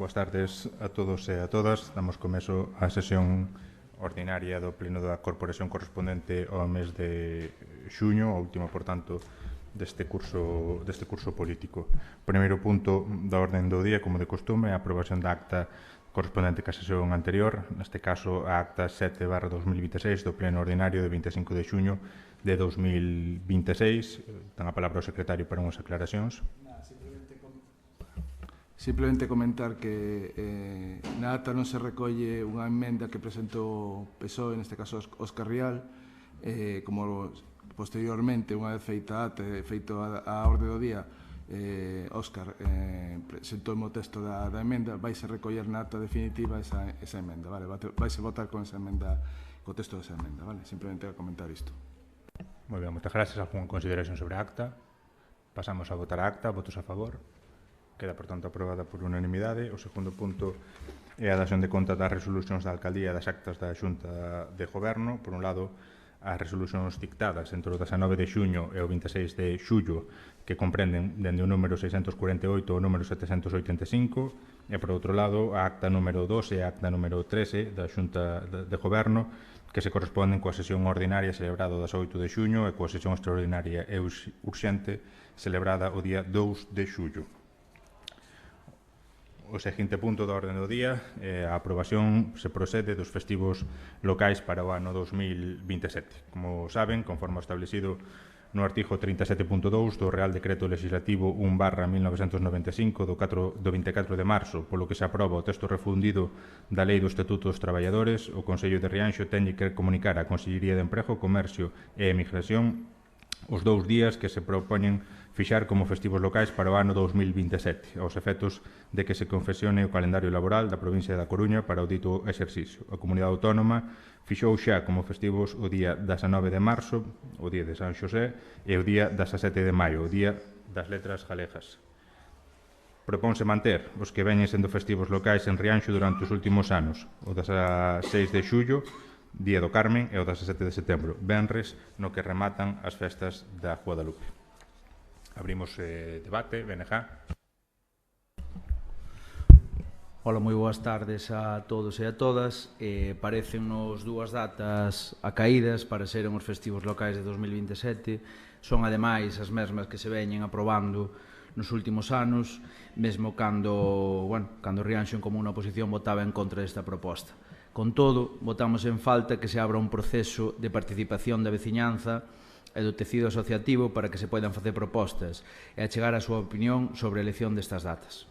Boas tardes a todos e a todas. Damos comezo á sesión ordinaria do Pleno da Corporación correspondente ao mes de xuño, a última, por tanto, deste curso político. O primeiro punto da orden do día, como de costume, é a aprobación da acta correspondente ca sesión anterior, neste caso a acta 7/2026 do Pleno Ordinario de 25 de xuño de 2026. Ten a palabra o secretario para unhas aclaracións. Simplemente comentar que na ata non se recolle unha emenda que presentou PSOE, neste caso Óscar Rial, como posteriormente, unha vez feita a ata, feito a orde do día, Óscar presentou o texto da emenda, vaise recoller na ata definitiva esa emenda, vale? Vaise votar con esa emenda, co texto desa emenda, vale? Simplemente a comentar isto. Moi ben, moitas gracias. Algúna consideración sobre a acta? Pasamos a votar a acta. Votos a favor? Queda, por tanto, aprobada por unanimidade. O segundo punto é a dación de conta das resolucións da Alcaldía e das actas da Xunta de Goberno. Por un lado, as resolucións dictadas entre o 19 de xuño e o 26 de xullo, que comprenden dende o número 648 ao número 785, e, por outro lado, a acta número 2 e a acta número 13 da Xunta de Goberno, que se corresponden coa sesión ordinaria celebrada o 18 de xuño e coa sesión extraordinaria e urxente celebrada o día 2 de xullo. O seguinte punto da orde do día é a aprobación se procede dos festivos locais para o ano 2027. Como saben, conforme establecido no artigo 37.2 do Real Decreto Legislativo 1/1995 do 24 de marzo, polo que se aproba o texto refundido da Lei do Estatuto dos Traballadores, o Consello de Rianxo teñe que comunicar á Consellería de Emprego, Comercio e Emigración os 2 días que se propoñen fixar como festivos locais para o ano 2027, aos efectos de que se confeccione o calendario laboral da provincia da Coruña para o dito exercicio. A Comunidade Autónoma fixou xa como festivos o día 19 de marzo, o día de San Xosé, e o día 17 de maio, o día das letras galegas. Propónse manter os que veñen sendo festivos locais en Rianxo durante os últimos anos, o 16 de xullo, Día do Carmen, e o 17 de setembro, venres, no que rematan as festas da Guadalupe. Abrimos debate, BNG. Ola, moi boas tardes a todos e a todas. Parecen-nos dúas datas acaídas para seren os festivos locais de 2027. Son, ademais, as mesmas que se veñen aprobando nos últimos anos, mesmo cando Rianxo en Común a oposición votaba en contra desta proposta. Con todo, votamos en falta que se abra un proceso de participación da veciñanza e do tecido asociativo para que se poidan facer propostas e achegar a súa opinión sobre a elección destas datas.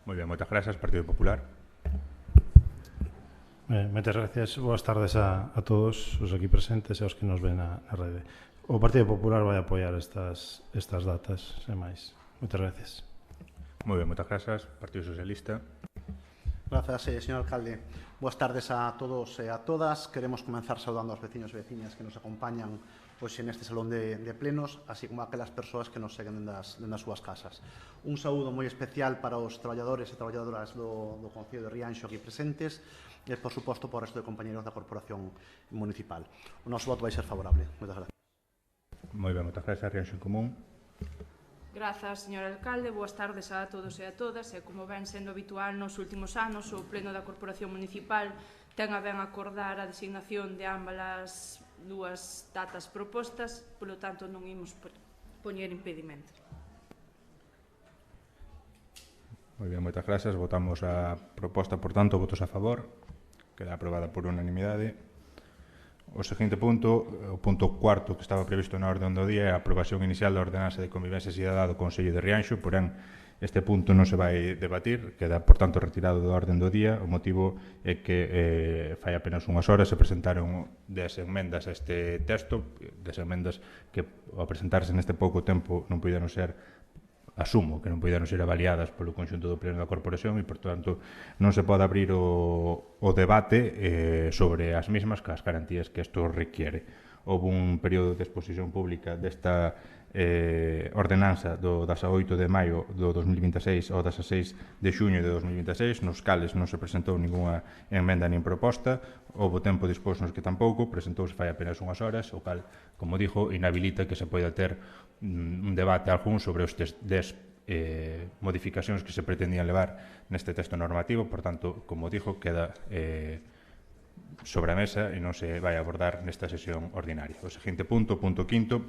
Moi ben, moitas grazas. Partido Popular. Moitas gracias. Boas tardes a todos os aquí presentes e aos que nos ven na rede. O Partido Popular vai apoiar estas datas, sen máis. Moitas gracias. Moi ben, moitas grazas. Partido Socialista. Grazas, señor alcalde. Boas tardes a todos e a todas. Queremos comenzar saudando aos veciños e veciñas que nos acompañan hoxe neste salón de plenos, así como aquelas persoas que nos seguen dende as súas casas. Un saúdo moi especial para os traballadores e traballadoras do Concello de Rianxo aquí presentes e, por suposto, para o resto de compañeros da Corporación Municipal. O noso voto vai ser favorable. Moitas gracias. Moi ben, moitas grazas. Rianxo en Común. Grazas, señor alcalde. Boas tardes a todos e a todas. E como ven sendo habitual nos últimos anos, o Pleno da Corporación Municipal ten a ben acordar a designación de ambas as dúas datas propostas, polo tanto non imos poñer impedimentos. Moi ben, moitas grazas. Votamos a proposta, por tanto, votos a favor. Queda aprobada por unanimidade. O seguinte punto, o punto cuarto que estaba previsto na orde do día, é a aprobación inicial da ordenanza de convivencia e cidadá do Consello de Rianxo, porén este punto non se vai debatir, queda, por tanto, retirado da orde do día. O motivo é que fai apenas unhas horas se presentaron 10 enmendas a este texto, 10 enmendas que, ao presentarse neste pouco tempo, non puderon ser, asumo, que non puderon ser avaliadas polo conxunto do Pleno da Corporación e, por tanto, non se pode abrir o debate sobre as mesmas que as garantías que isto requiere. Houve un período de exposición pública desta ordenanza do 18 de maio do 2026 ao 16 de xuño de 2026, nos cales non se presentou ninguna emenda nin proposta. Houve tempo disposto nos que tampouco, presentouse fai apenas unhas horas, o cal, como dixo, inhabilita que se poida ter un debate algún sobre estes 10 modificacións que se pretendían levar neste texto normativo, por tanto, como dijo, queda sobre a mesa e non se vai abordar nesta sesión ordinaria. O seguinte punto, punto quinto,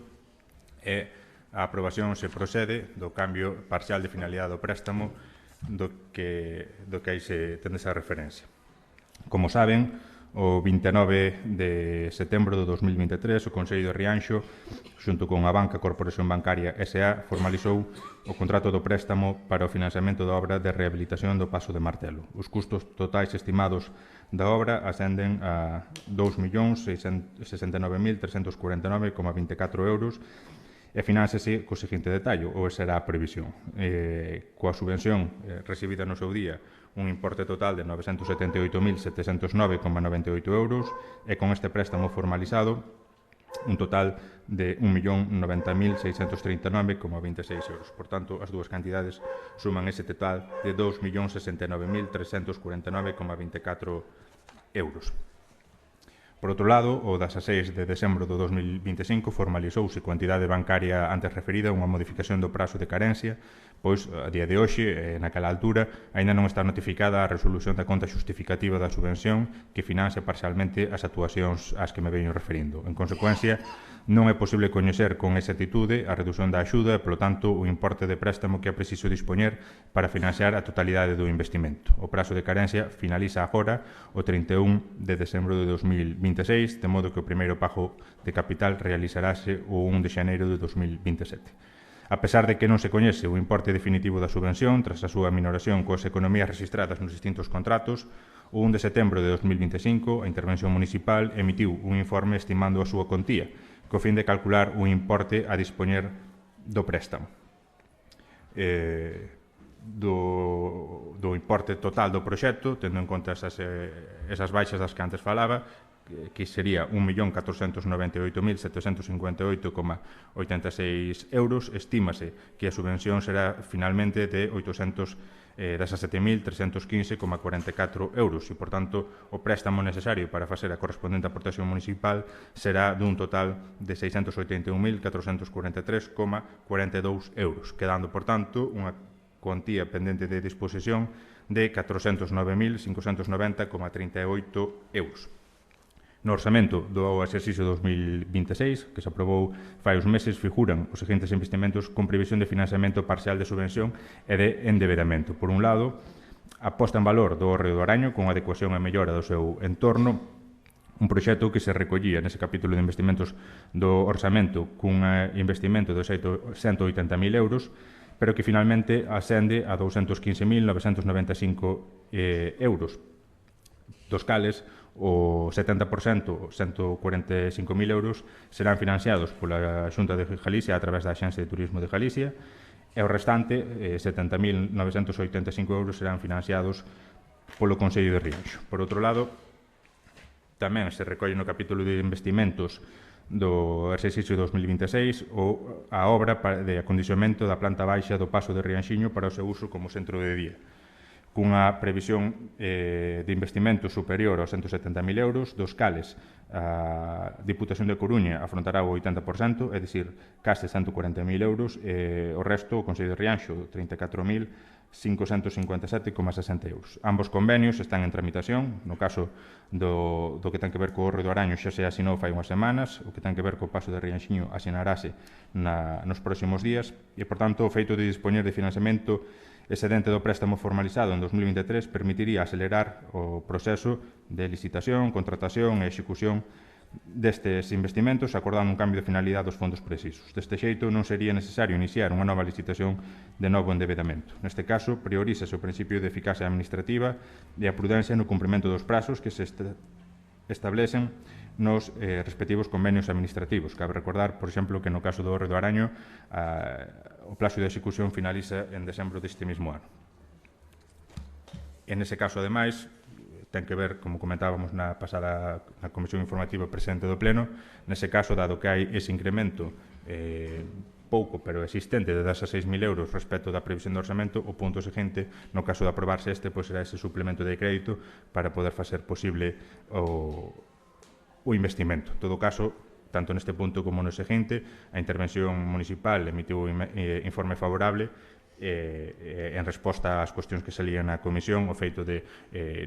é a aprobación se procede do cambio parcial de finalidade do préstamo do que aí se tende esa referencia. Como saben, o 29 de setembro de 2023, o Consello de Rianxo, xunto con a Banca Corporación Bancaria S.A., formalizou o contrato do préstamo para o financiamento da obra de rehabilitación do Paso de Martelo. Os custos totais estimados da obra ascenden a 2.669.349,24 euros e finánsese co seguinte detallo, ou será a previsión. Coa subvención recibida no seu día, un importe total de 978.709,98 euros e con este préstamo formalizado un total de 1.090.639,26 euros. Por tanto, as dúas cantidades suman ese total de 2.069.349,24 euros. Por outro lado, o 16 de decembro de 2025 formalizouse coa entidade bancaria antes referida unha modificación do prazo de carencia, pois, a día de hoxe, naquela altura, aínda non está notificada a resolución da conta xustificativa da subvención que financia parcialmente as actuacións ás que me veño referindo. En consecuencia, non é posible coñecer con exactitude a reducción da axuda e, polo tanto, o importe de préstamo que é preciso dispoñer para financiar a totalidade do investimento. O prazo de carencia finaliza agora o 31 de decembro de 2026, de modo que o primeiro pago de capital realizarase o 1 de xaneiro de 2027. A pesar de que non se coñece o importe definitivo da subvención, tras a súa minoración coas economías registradas nos distintos contratos, o 1 de setembro de 2025, a Intervención Municipal emitiu un informe estimando a súa contía, co fin de calcular o importe a dispoñer do préstamo. Do importe total do proxecto, tendo en conta esas baixas das que antes falaba, que sería 1.498.758,86 euros, estímase que a subvención será finalmente de 817.315,44 euros e, por tanto, o préstamo necesario para facer a correspondente aportación municipal será dun total de 681.443,42 euros, quedando, por tanto, unha cuantía pendente de disposición de 409.590,38 euros. No orçamento do exercicio 2026, que se aprobou fai uns meses, figuran os seguintes investimentos con previsión de financiamento parcial de subvención e de endevedamento. Por un lado, a posta en valor do Hórreo do Araño con adecuación e mellora do seu entorno, un proxecto que se recollía nese capítulo de investimentos do orçamento cun investimento de 180.000 euros, pero que finalmente ascende a 215.995 euros, dos cales o 70%, 145.000 euros, serán financiados pola Xunta de Galicia a través da Axencia de Turismo de Galicia e o restante, 70.985 euros, serán financiados polo Consello de Rianxo. Por outro lado, tamén se recolle no capítulo de investimentos do exercicio 2026 a obra de acondicionamento da planta baixa do Paso de Rianxiño para o seu uso como centro de día, cunha previsión de investimento superior aos 170.000 euros, dos cales a Diputación de Coruña afrontará o 80%, é dicir, case 140.000 euros, e o resto, o Consello de Rianxo, 34.557,60 euros. Ambos convenios están en tramitación. No caso do que ten que ver co Hórreo do Araño xa se asinou fai unhas semanas, o que ten que ver co Paso de Rianxiño asinarase nos próximos días, e, por tanto, o feito de dispoñer de financiamento excedente do préstamo formalizado en 2023 permitiría acelerar o proceso de licitación, contratación e execución destes investimentos, acordando un cambio de finalidade dos fondos precisos. Deste xeito, non sería necesario iniciar unha nova licitación de novo endevedamento. Neste caso, priorízase o principio de eficacia administrativa e a prudencia no cumprimento dos prazos que se establecen nos respectivos convenios administrativos. Cabe recordar, por exemplo, que no caso do Hórreo do Araño o plazo de execución finaliza en decembro deste mesmo ano. En ese caso, ademais, ten que ver, como comentábamos na pasada na Comisión Informativa presente do Pleno, nese caso, dado que hai ese incremento pouco, pero existente, de 16.000 euros respecto da previsión de orçamento, o punto seguinte, no caso de aprobarse este, pois será ese suplemento de crédito para poder facer posible o investimento. En todo caso, tanto neste punto como no seguinte, a Intervención Municipal emitiu informe favorable en resposta ás cuestións que salían na comisión, o feito de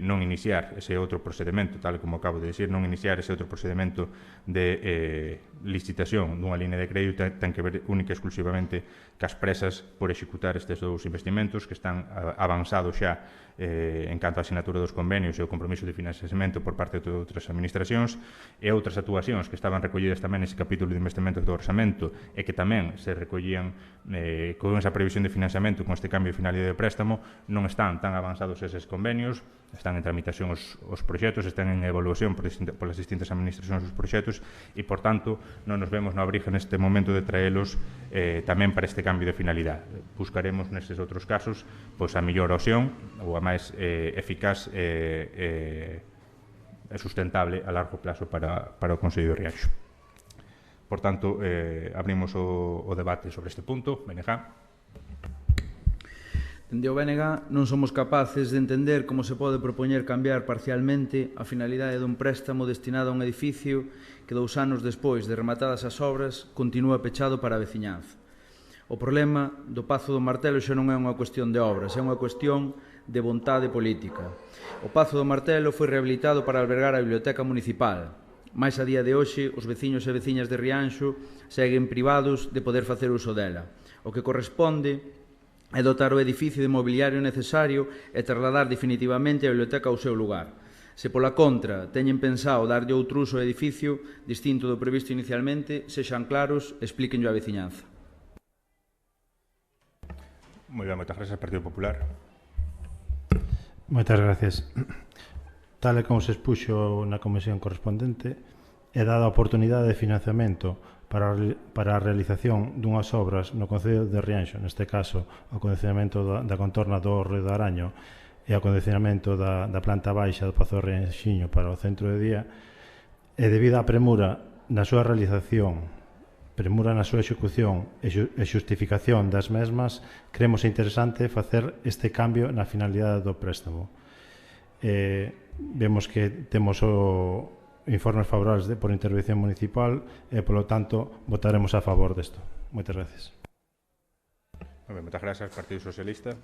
non iniciar ese outro procedimento, tal como acabo de dicir, non iniciar ese outro procedimento de licitación dunha línea de crédito ten que ver única e exclusivamente cas presas por executar estes dous investimentos que están avanzados xa en canto á asinatura dos convenios e o compromiso de financiamento por parte de outras administracións e outras actuacións que estaban recollidas tamén nese capítulo de investimentos do orçamento e que tamén se recollían con esa previsión de financiamento con este cambio de finalidade de préstamo non están tan avanzados eses convenios, están en tramitación os proxectos, están en evaluación polas distintas administracións os proxectos e, por tanto, non nos vemos na obriga neste momento de traelos tamén para este cambio de finalidade. Buscaremos nestes outros casos a mellor opción ou a máis eficaz e sustentable a largo plazo para o Concello de Rianxo. Por tanto, abrimos o debate sobre este punto. BNG. Dende o BNG non somos capaces de entender como se pode propoñer cambiar parcialmente a finalidade dun préstamo destinado a un edificio que 2 anos despois de rematadas as obras continúa pechado para a veciñanza. O problema do Pazo do Martelo xa non é unha cuestión de obras, é unha cuestión de vontade política. O Pazo do Martelo foi rehabilitado para albergar a biblioteca municipal. Mais a día de hoxe, os veciños e veciñas de Rianxo seguen privados de poder facer uso dela. O que corresponde é dotar o edificio de mobiliario necesario e trasladar definitivamente a biblioteca ao seu lugar. Se pola contra teñen pensado darlle outro uso ao edificio distinto do previsto inicialmente, sexan claros e explíquenllo á veciñanza. Moi ben, moitas gracias, Partido Popular. Moitas gracias. Tal e como se expuxo na comisión correspondente, é dada a oportunidade de financiamento para a realización dunhas obras no Concello de Rianxo, neste caso o acondicionamento da contorna do Río de Araño e o acondicionamento da planta baixa do Pazo de Rianxiño para o centro de día, e debido á premura na súa realización, premura na súa execución e xustificación das mesmas, creemos interesante facer este cambio na finalidade do préstamo. Vemos que temos o informes favorables por intervención municipal e, polo tanto, votaremos a favor desto. Moitas gracias. Moitas gracias, Partido Socialista.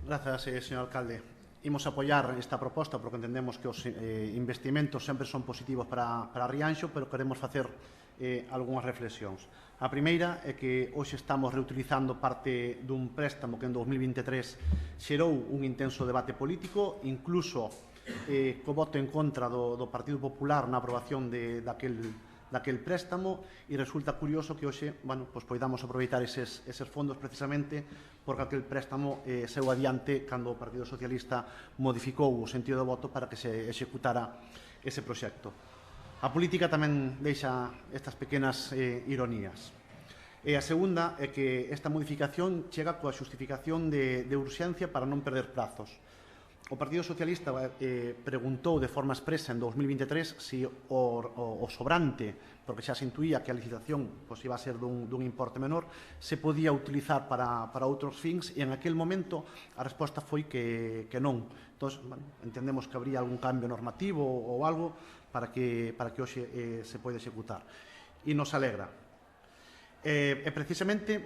Gracias, señor alcalde. Imos apoiar esta proposta porque entendemos que os investimentos sempre son positivos para Rianxo, pero queremos facer algunhas reflexións. A primeira é que hoxe estamos reutilizando parte dun préstamo que en 2023 xerou un intenso debate político, incluso co voto en contra do Partido Popular na aprobación daquel préstamo, e resulta curioso que hoxe poidamos aproveitar eses fondos precisamente porque aquel préstamo seu adiante cando o Partido Socialista modificou o sentido do voto para que se executara ese proxecto. A política tamén deixa estas pequenas ironías. E a segunda é que esta modificación chega coa xustificación de urxencia para non perder prazos. O Partido Socialista preguntou de forma expresa en 2023 se o sobrante, porque xa se intuía que a licitación iba a ser dun importe menor, se podía utilizar para outros fins, e en aquel momento a resposta foi que non. Entón, entendemos que habría algún cambio normativo ou algo para que hoxe se pode executar. E nos alegra. E precisamente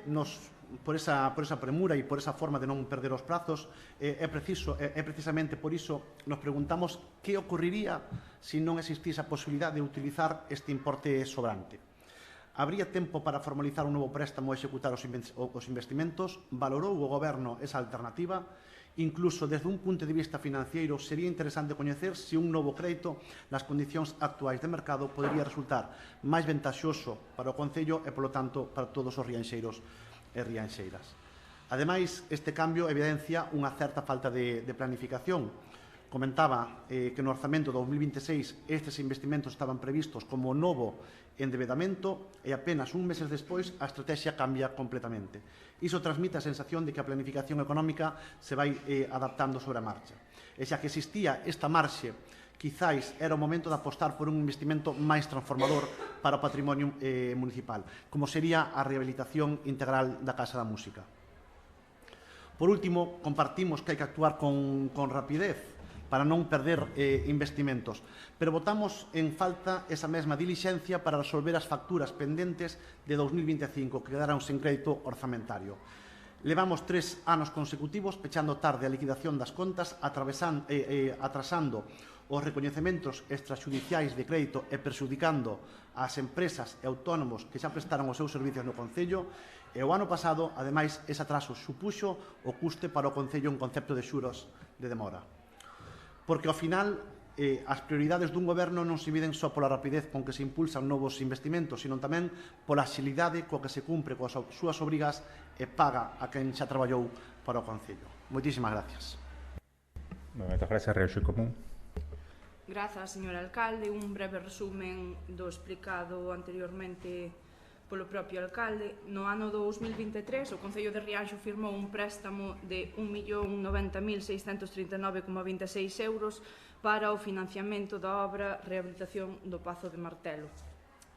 por esa premura e por esa forma de non perder os prazos, é precisamente por iso nos preguntamos que ocurriría se non existise a posibilidad de utilizar este importe sobrante. Habría tempo para formalizar un novo préstamo e executar os investimentos? Valorou o Goberno esa alternativa? Incluso desde un punto de vista financiero sería interesante coñecer se un novo crédito nas condicións actuais de mercado podería resultar máis ventaxoso para o Concello e, polo tanto, para todos os rianxeiros e rianxeiras. Ademais, este cambio evidencia unha certa falta de planificación. Comentaba que no orzamento de 2026 estes investimentos estaban previstos como novo endebedamento e apenas un meses despois a estrategia cambia completamente. Iso transmite a sensación de que a planificación económica se vai adaptando sobre a marcha. E xa que existía esta marxe, quizáis era o momento de apostar por un investimento máis transformador para o patrimonio municipal, como sería a rehabilitación integral da Casa da Música. Por último, compartimos que hai que actuar con rapidez para non perder investimentos. Pero votamos en falta esa mesma dilixencia para resolver as facturas pendentes de 2025 que quedaron sen crédito orzamentario. Levamos 3 anos consecutivos pechando tarde a liquidación das contas, atrasando os recoñecementos extraxudiciais de crédito e perxudicando as empresas e autónomos que xa prestaron os seus servicios no Concello, e o ano pasado, ademais, ese atraso supuxo o custe para o Concello en concepto de xuros de demora. Porque, ao final, as prioridades dun goberno non se miden só pola rapidez con que se impulsan novos investimentos, sino tamén pola axilidade coa que se cumpre coas súas obrigas e paga a quen xa traballou para o Concello. Moitísimas gracias. Moitas gracias, Reoxo Común. Grazas, señor alcalde. Un breve resumen do explicado anteriormente polo propio alcalde. No ano 2023, o Concello de Rianxo firmou un préstamo de 1.090.639,26 euros para o financiamento da obra Rehabilitación do Pazo de Martelo.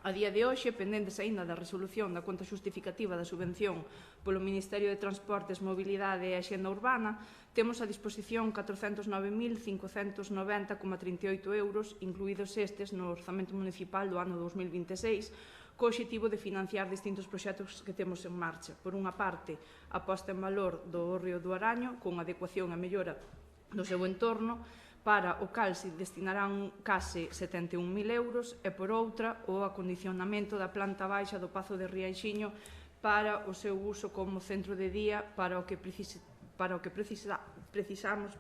A día de hoxe, pendentes aínda da resolución da conta xustificativa da subvención polo Ministerio de Transportes, Mobilidade e Axenda Urbana, temos a disposición 409.590,38 euros, incluídos estes no orzamento municipal do ano 2026, co obxectivo de financiar distintos proxectos que temos en marcha. Por unha parte, a posta en valor do Río do Araño, con adecuación e mellora do seu entorno, para o cal se destinarán case 71.000 euros, e por outra, o acondicionamento da planta baixa do Pazo de Rianxiño para o seu uso como centro de día, para o que precisamos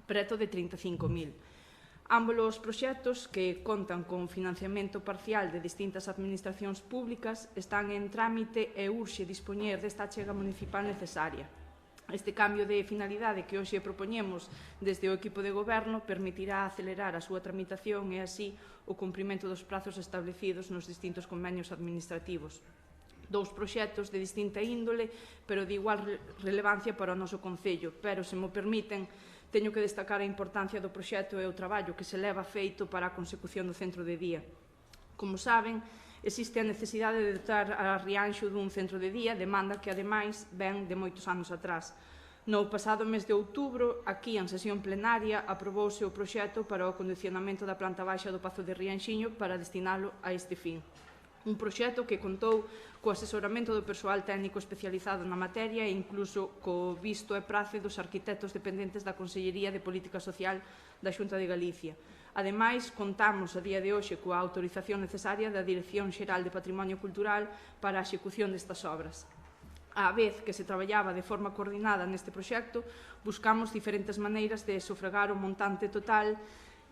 preto de 35.000. Ambos os proxectos, que contan con financiamento parcial de distintas administracións públicas, están en trámite e urxe dispoñer desta achega municipal necesaria. Este cambio de finalidade que hoxe propoñemos desde o equipo de goberno permitirá acelerar a súa tramitación e así o cumprimento dos prazos establecidos nos distintos convenios administrativos. Dous proxectos de distinta índole, pero de igual relevancia para o noso Concello, pero, se mo permiten, teño que destacar a importancia do proxecto e o traballo que se leva feito para a consecución do centro de día. Como saben, existe a necesidade de dotar a Rianxo dun centro de día, demanda que, ademais, ven de moitos anos atrás. No pasado mes de outubro, aquí, en sesión plenaria, aprobouse o proxecto para o acondicionamento da planta baixa do Pazo de Rianxiño para destinalo a este fin. Un proxecto que contou co asesoramento do persoal técnico especializado na materia e incluso co visto e prace dos arquitectos dependentes da Consellería de Política Social da Xunta de Galicia. Ademais, contamos a día de hoxe coa autorización necesaria da Dirección Xeral de Patrimonio Cultural para a execución destas obras. Á vez que se traballaba de forma coordinada neste proxecto, buscamos diferentes maneiras de sufragar o montante total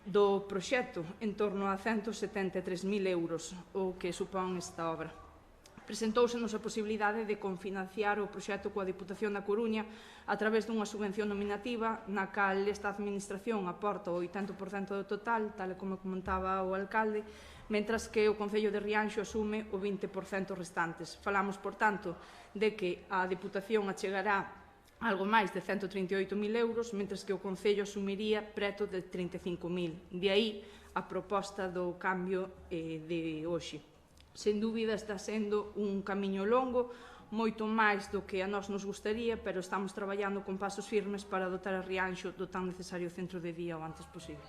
do proxecto, en torno a 173.000 euros, o que supón esta obra. Presentousenos a posibilidade de confinanciar o proxecto coa Diputación da Coruña a través dunha subvención nominativa na cal esta administración aporta o 80% do total, tal como comentaba o alcalde, mentras que o Concello de Rianxo asume o 20% restantes. Falamos, por tanto, de que a Diputación achegará algo máis de 138.000 euros, mentres que o Concello asumiría preto de 35.000. De aí a proposta do cambio de hoxe. Sen dúbida está sendo un camiño longo, moito máis do que a nós nos gustaría, pero estamos traballando con pasos firmes para dotar a Rianxo do tan necesario centro de día o antes posible.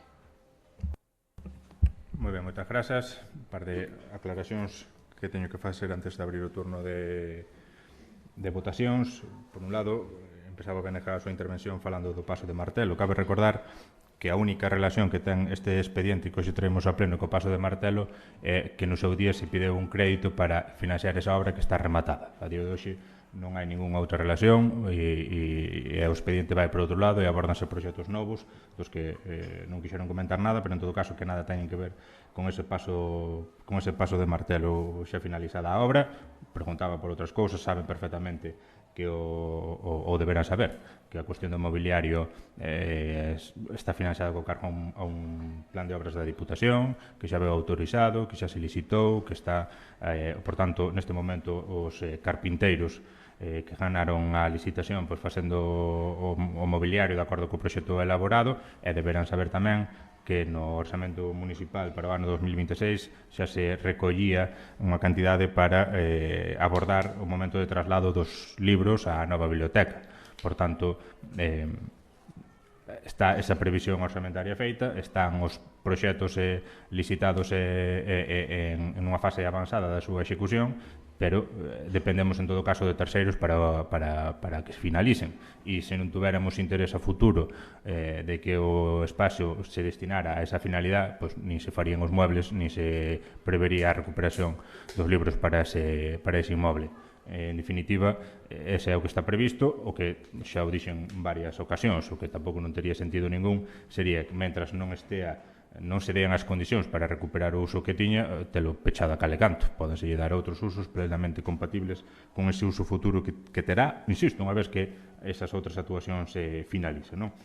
Moi ben, moitas grazas. Un par de aclaracións que teño que facer antes de abrir o turno de votacións. Por un lado, empezaba a benejar a súa intervención falando do Pazo de Martelo. Cabe recordar que a única relación que ten este expediente que hoxe traemos a pleno co Pazo de Martelo é que no seu día se pideu un crédito para financiar esa obra que está rematada. A día de hoxe non hai ningunha outra relación e o expediente vai por outro lado e abordanse proxectos novos dos que non quixeron comentar nada, pero en todo caso que nada teñen que ver con ese paso de Martelo xa finalizada a obra. Preguntaba por outras cousas, saben perfectamente que o deberán saber, que a cuestión do mobiliario está financiada co cargo a un plan de obras da Diputación, que xa veu autorizado, que xa se licitou, que está, por tanto, neste momento, os carpinteiros que ganaron a licitación facendo o mobiliario de acordo co proxecto elaborado, e deberán saber tamén que no orzamento municipal para o ano 2026 xa se recollía unha cantidade para abordar o momento de traslado dos libros á nova biblioteca. Por tanto, está esa previsión orzamentaria feita, están os proxectos licitados en unha fase avanzada da súa execución, pero dependemos en todo caso de terceiros para que se finalicen, e se non tuveramos interés a futuro de que o espacio se destinara a esa finalidade, pois nin se farían os muebles, nin se prevería a recuperación dos libros para ese inmoble. En definitiva, ese é o que está previsto, o que xa o dixen en varias ocasións, o que tampouco non tería sentido ningún sería que mentras non se dean as condicións para recuperar o uso que tiña, telo pechado a cale canto. Pódense dar outros usos plenamente compatibles con ese uso futuro que terá, insisto, unha vez que esas outras actuacións se finalicen, non?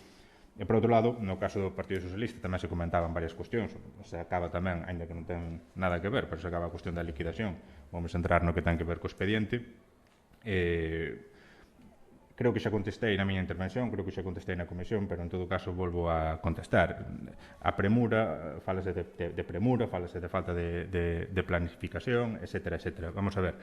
E, por outro lado, no caso do Partido Socialista tamén se comentaban varias cuestións. Se acaba tamén, ainda que non ten nada que ver, pero se acaba a cuestión da liquidación. Vamos a entrar no que ten que ver co expediente. Creo que xa contestei na miña intervención, creo que xa contestei na comisión, pero en todo caso volvo a contestar. A premura, falase de premura, falase de falta de planificación, etcétera, etcétera. Vamos a ver,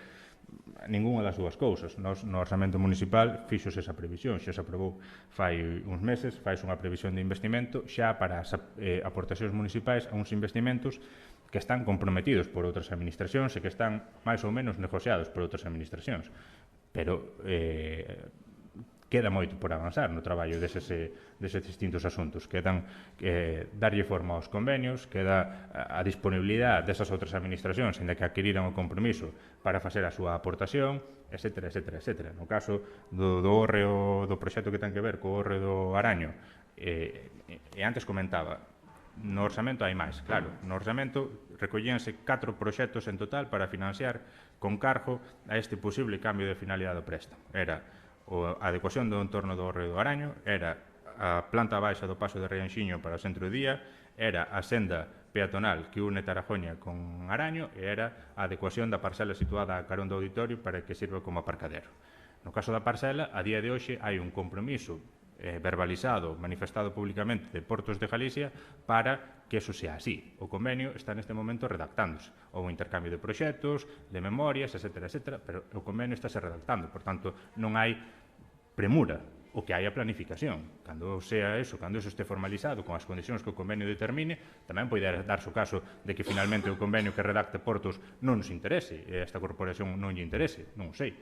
ningunha das dúas cousas. Nos, no orzamento municipal fixose esa previsión, xa se aprobou fai uns meses, fais unha previsión de investimento xa para as aportacións municipais a uns investimentos que están comprometidos por outras administracións e que están máis ou menos negociados por outras administracións. Pero queda moito por avanzar no traballo deses distintos asuntos. Quedan darlle forma aos convenios, queda a disponibilidade desas outras administracións en que adquiriran o compromiso para facer a súa aportación, etcétera, etcétera, etcétera. No caso do hórreo, do proxecto que ten que ver co hórreo do Araño, e antes comentaba, no orzamento hai máis, claro. No orzamento recollíanse 4 proxectos en total para financiar con cargo a este posible cambio de finalidade do préstamo. Era a adecuación do entorno do hórreo do Araño, era a planta baixa do paso de Rianxiño para o centro de día, era a senda peatonal que une Tarajoña con Araño e era a adecuación da parcela situada a carón do auditorio para que sirva como aparcadero. No caso da parcela, a día de hoxe hai un compromiso verbalizado, manifestado públicamente de Portos de Galicia para que eso sea así. O convenio está neste momento redactándose. Houve intercambio de proxectos, de memorias, etcétera, etcétera, pero o convenio está se redactando. Por tanto, non hai premura, o que hai a planificación. Cando sea eso, cando eso este formalizado con as condicións que o convenio determine, tamén pode darse o caso de que finalmente o convenio que redacte Portos non nos interese, e esta corporación non lle interese, non o sei.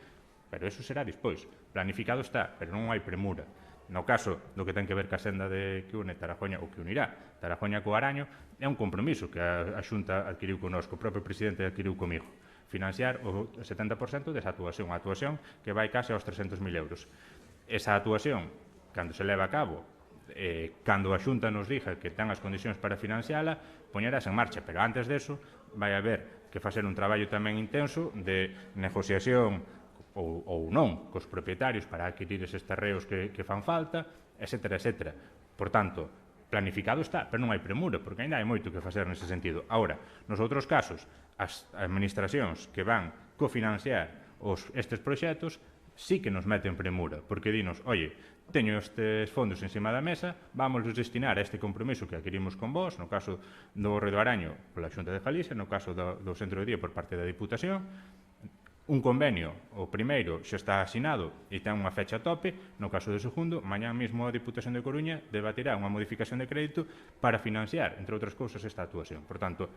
Pero eso será despois. Planificado está, pero non hai premura. No caso do que ten que ver ca senda que une Tarajoña, ou que unirá Tarajoña co Araño, é un compromiso que a Xunta adquiriu connosco, o propio presidente adquiriu comigo. Financiar o 70% desa actuación, a actuación que vai case aos 300.000 euros. Esa actuación, cando se leva a cabo, cando a Xunta nos diga que ten as condicións para financiala, poñerás en marcha, pero antes deso vai haber que facer un traballo tamén intenso de negociación ou non cos propietarios para adquirir eses terreos que fan falta, etcétera, etcétera. Por tanto, planificado está, pero non hai premura, porque ainda hai moito que facer nese sentido. Ahora, nos outros casos, as administracións que van cofinanciar estes proxectos sí que nos meten premura, porque dinos, oye, teño estes fondos encima da mesa, vamos destinar a este compromiso que adquirimos con vos, no caso do Hórreo do Araño pola Xunta de Galicia, no caso do Centro de Día por parte da Diputación. Un convenio, o primeiro, xa está asinado e ten unha fecha tope. No caso do segundo, mañá mesmo a Diputación de Coruña debatirá unha modificación de crédito para financiar, entre outras cousas, esta actuación. Por tanto,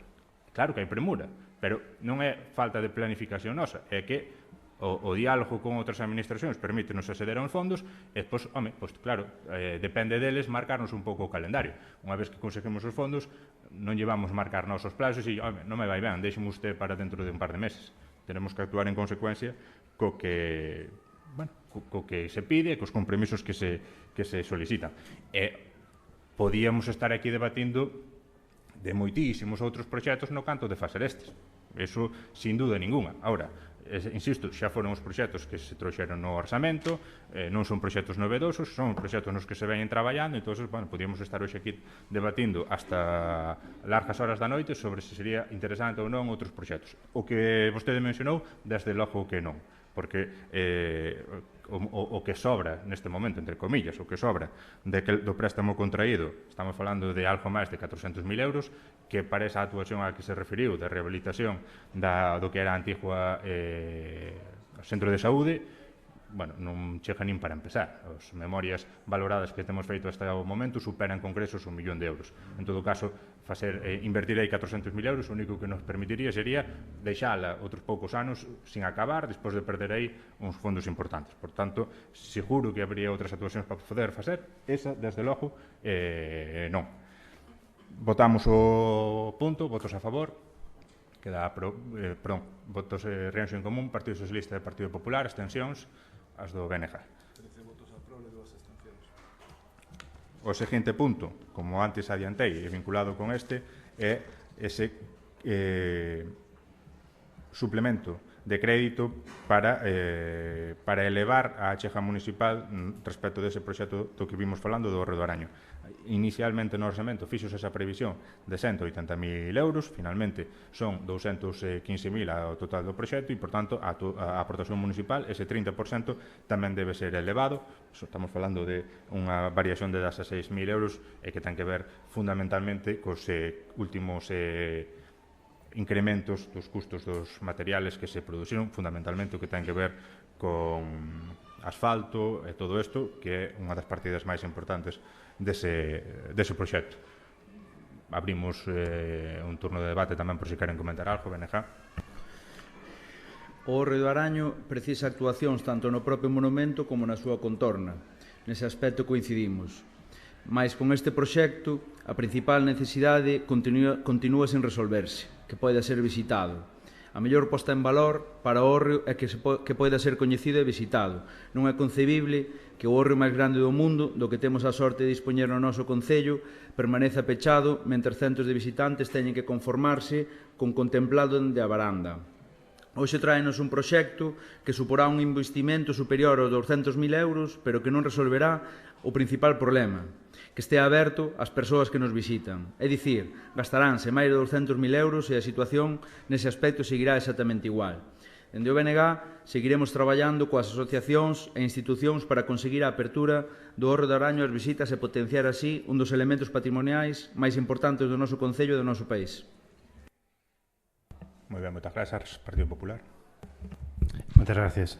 claro que hai premura, pero non é falta de planificación nosa, é que o diálogo con outras administracións permítenos acceder a uns fondos e, pois, claro, depende deles marcarnos un pouco o calendario. Unha vez que conseguimos os fondos, non llevamos marcar nosos plazos e, non me vai ben, deixeme usted para dentro de un par de meses. Tenemos que actuar en consecuencia co que se pide e cos compromisos que se solicitan. Podíamos estar aquí debatindo de moitísimos outros proxectos no canto de facer estes. Eso, sin dúda ninguna. Ahora, insisto, xa foron os proxectos que se trouxeron no orzamento, non son proxectos novedosos, son proxectos nos que se veñen traballando, entón, podíamos estar hoxe aquí debatindo hasta largas horas da noite sobre se sería interesante ou non outros proxectos. O que vostede mencionou, desde logo que non, porque o que sobra neste momento, entre comillas, o que sobra do préstamo contraído, estamos falando de algo máis de 400.000 euros, que para esa actuación a que se referiu, de rehabilitación do que era a antigua centro de saúde, non chega nin para empezar. As memorias valoradas que temos feito hasta o momento superan con cresos 1 millón de euros. En todo caso, invertir aí 400.000 euros, o único que nos permitiría sería deixala outros poucos anos sin acabar, despois de perder aí uns fondos importantes. Por tanto, seguro que habría outras actuacións para poder facer, esa, desde logo, non. Votamos o punto, votos a favor, votos reacción en común, Partido Socialista e Partido Popular, abstencións, as do BNG. 13 votos a prol e 2 abstencións. O seguinte punto, como antes adiantei, vinculado con este, é ese suplemento de crédito para elevar a achega municipal respecto dese proxecto do que vimos falando do Hórreo do Araño. Inicialmente no orçamento fixos esa previsión de 180.000 euros, finalmente son 215.000 ao total do proxecto e, por tanto, a aportación municipal, ese 30%, tamén debe ser elevado. Estamos falando de unha variación de 16.000 euros e que ten que ver fundamentalmente cos últimos incrementos dos custos dos materiales que se produciron, fundamentalmente o que ten que ver con asfalto e todo isto, que é unha das partidas máis importantes dese proxecto. Abrimos un turno de debate tamén por se queren comentar algo, BNG. O Hórreo do Araño precisa actuacións tanto no propio monumento como na súa contorna. Nese aspecto coincidimos. Mais con este proxecto, a principal necesidade continúa sen resolverse, que poida ser visitado. A mellor posta en valor para o hórreo é que poida ser coñecido e visitado. Non é concebible que o hórreo máis grande do mundo, do que temos a sorte de dispoñer no noso concello, permaneza pechado mentre centos de visitantes teñen que conformarse con contemplado dende a varanda. Hoxe traenos un proxecto que suporá un investimento superior aos 200.000 euros, pero que non resolverá o principal problema, que estea aberto ás persoas que nos visitan. É dicir, gastaránse máis de 200.000 euros e a situación nese aspecto seguirá exactamente igual. Dende o BNG seguiremos traballando coas asociacións e institucións para conseguir a apertura do Hórreo do Araño ás visitas e potenciar así un dos elementos patrimoniais máis importantes do noso concello e do noso país. Moi ben, moitas grazas, Partido Popular. Moitas gracias.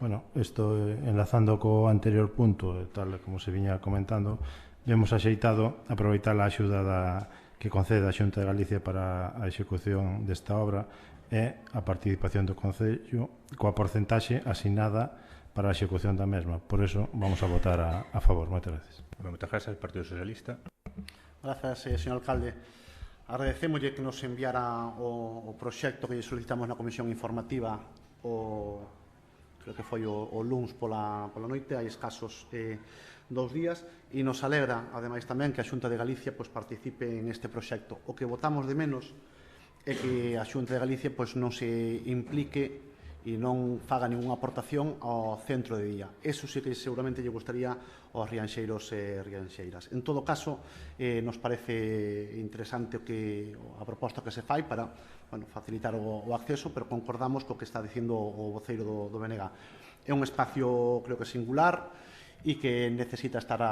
Bueno, isto enlazando co anterior punto, tal como se viña comentando, hemos axeitado aproveitar a axuda que concede a Xunta de Galicia para a execución desta obra e a participación do Concello coa porcentaxe asignada para a execución da mesma. Por eso vamos a votar a favor. Moitas gracias. Moitas grazas, Partido Socialista. Grazas, señor alcalde. Agradecémoslle que nos enviara o proxecto que lle solicitamos na comisión informativa creo que foi o luns pola noite, hai escasos 2 días, e nos alegra, ademais tamén, que a Xunta de Galicia participe neste proxecto. O que votamos de menos é que a Xunta de Galicia non se implique e non faga ninguna aportación ao centro de día. Eso sí que seguramente lle gustaría aos rianxeiros e rianxeiras. En todo caso, nos parece interesante a proposta que se fai para facilitar o acceso, pero concordamos co que está dicindo o voceiro do BNG. É un espacio, creo que singular, e que necesita estar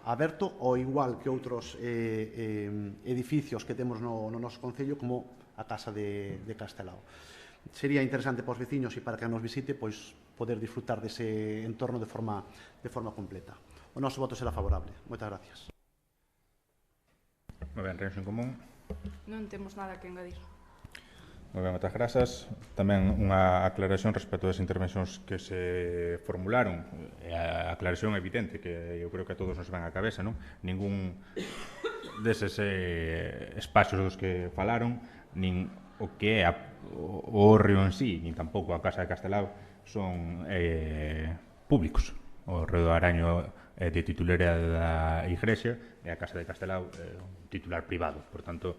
aberto, ao igual que outros edificios que temos no noso concello, como a Casa de Castelao. Sería interesante para os veciños e para que nos visite poder disfrutar dese entorno de forma completa. O noso voto será favorable. Moitas gracias. Moi ben, reunión en común. Non temos nada que engadir. Moi ben, moitas grazas. Tamén unha aclaración respecto das intervencións que se formularon. A aclaración evidente, que eu creo que a todos nos ven á cabeza, non? Ningún deses espacios dos que falaron, nin o que é o hórreo en sí, nin tampouco a Casa de Castelao, son públicos. O Hórreo do Araño é de titularidade da Igrexa e a Casa de Castelao é un titular privado. Por tanto,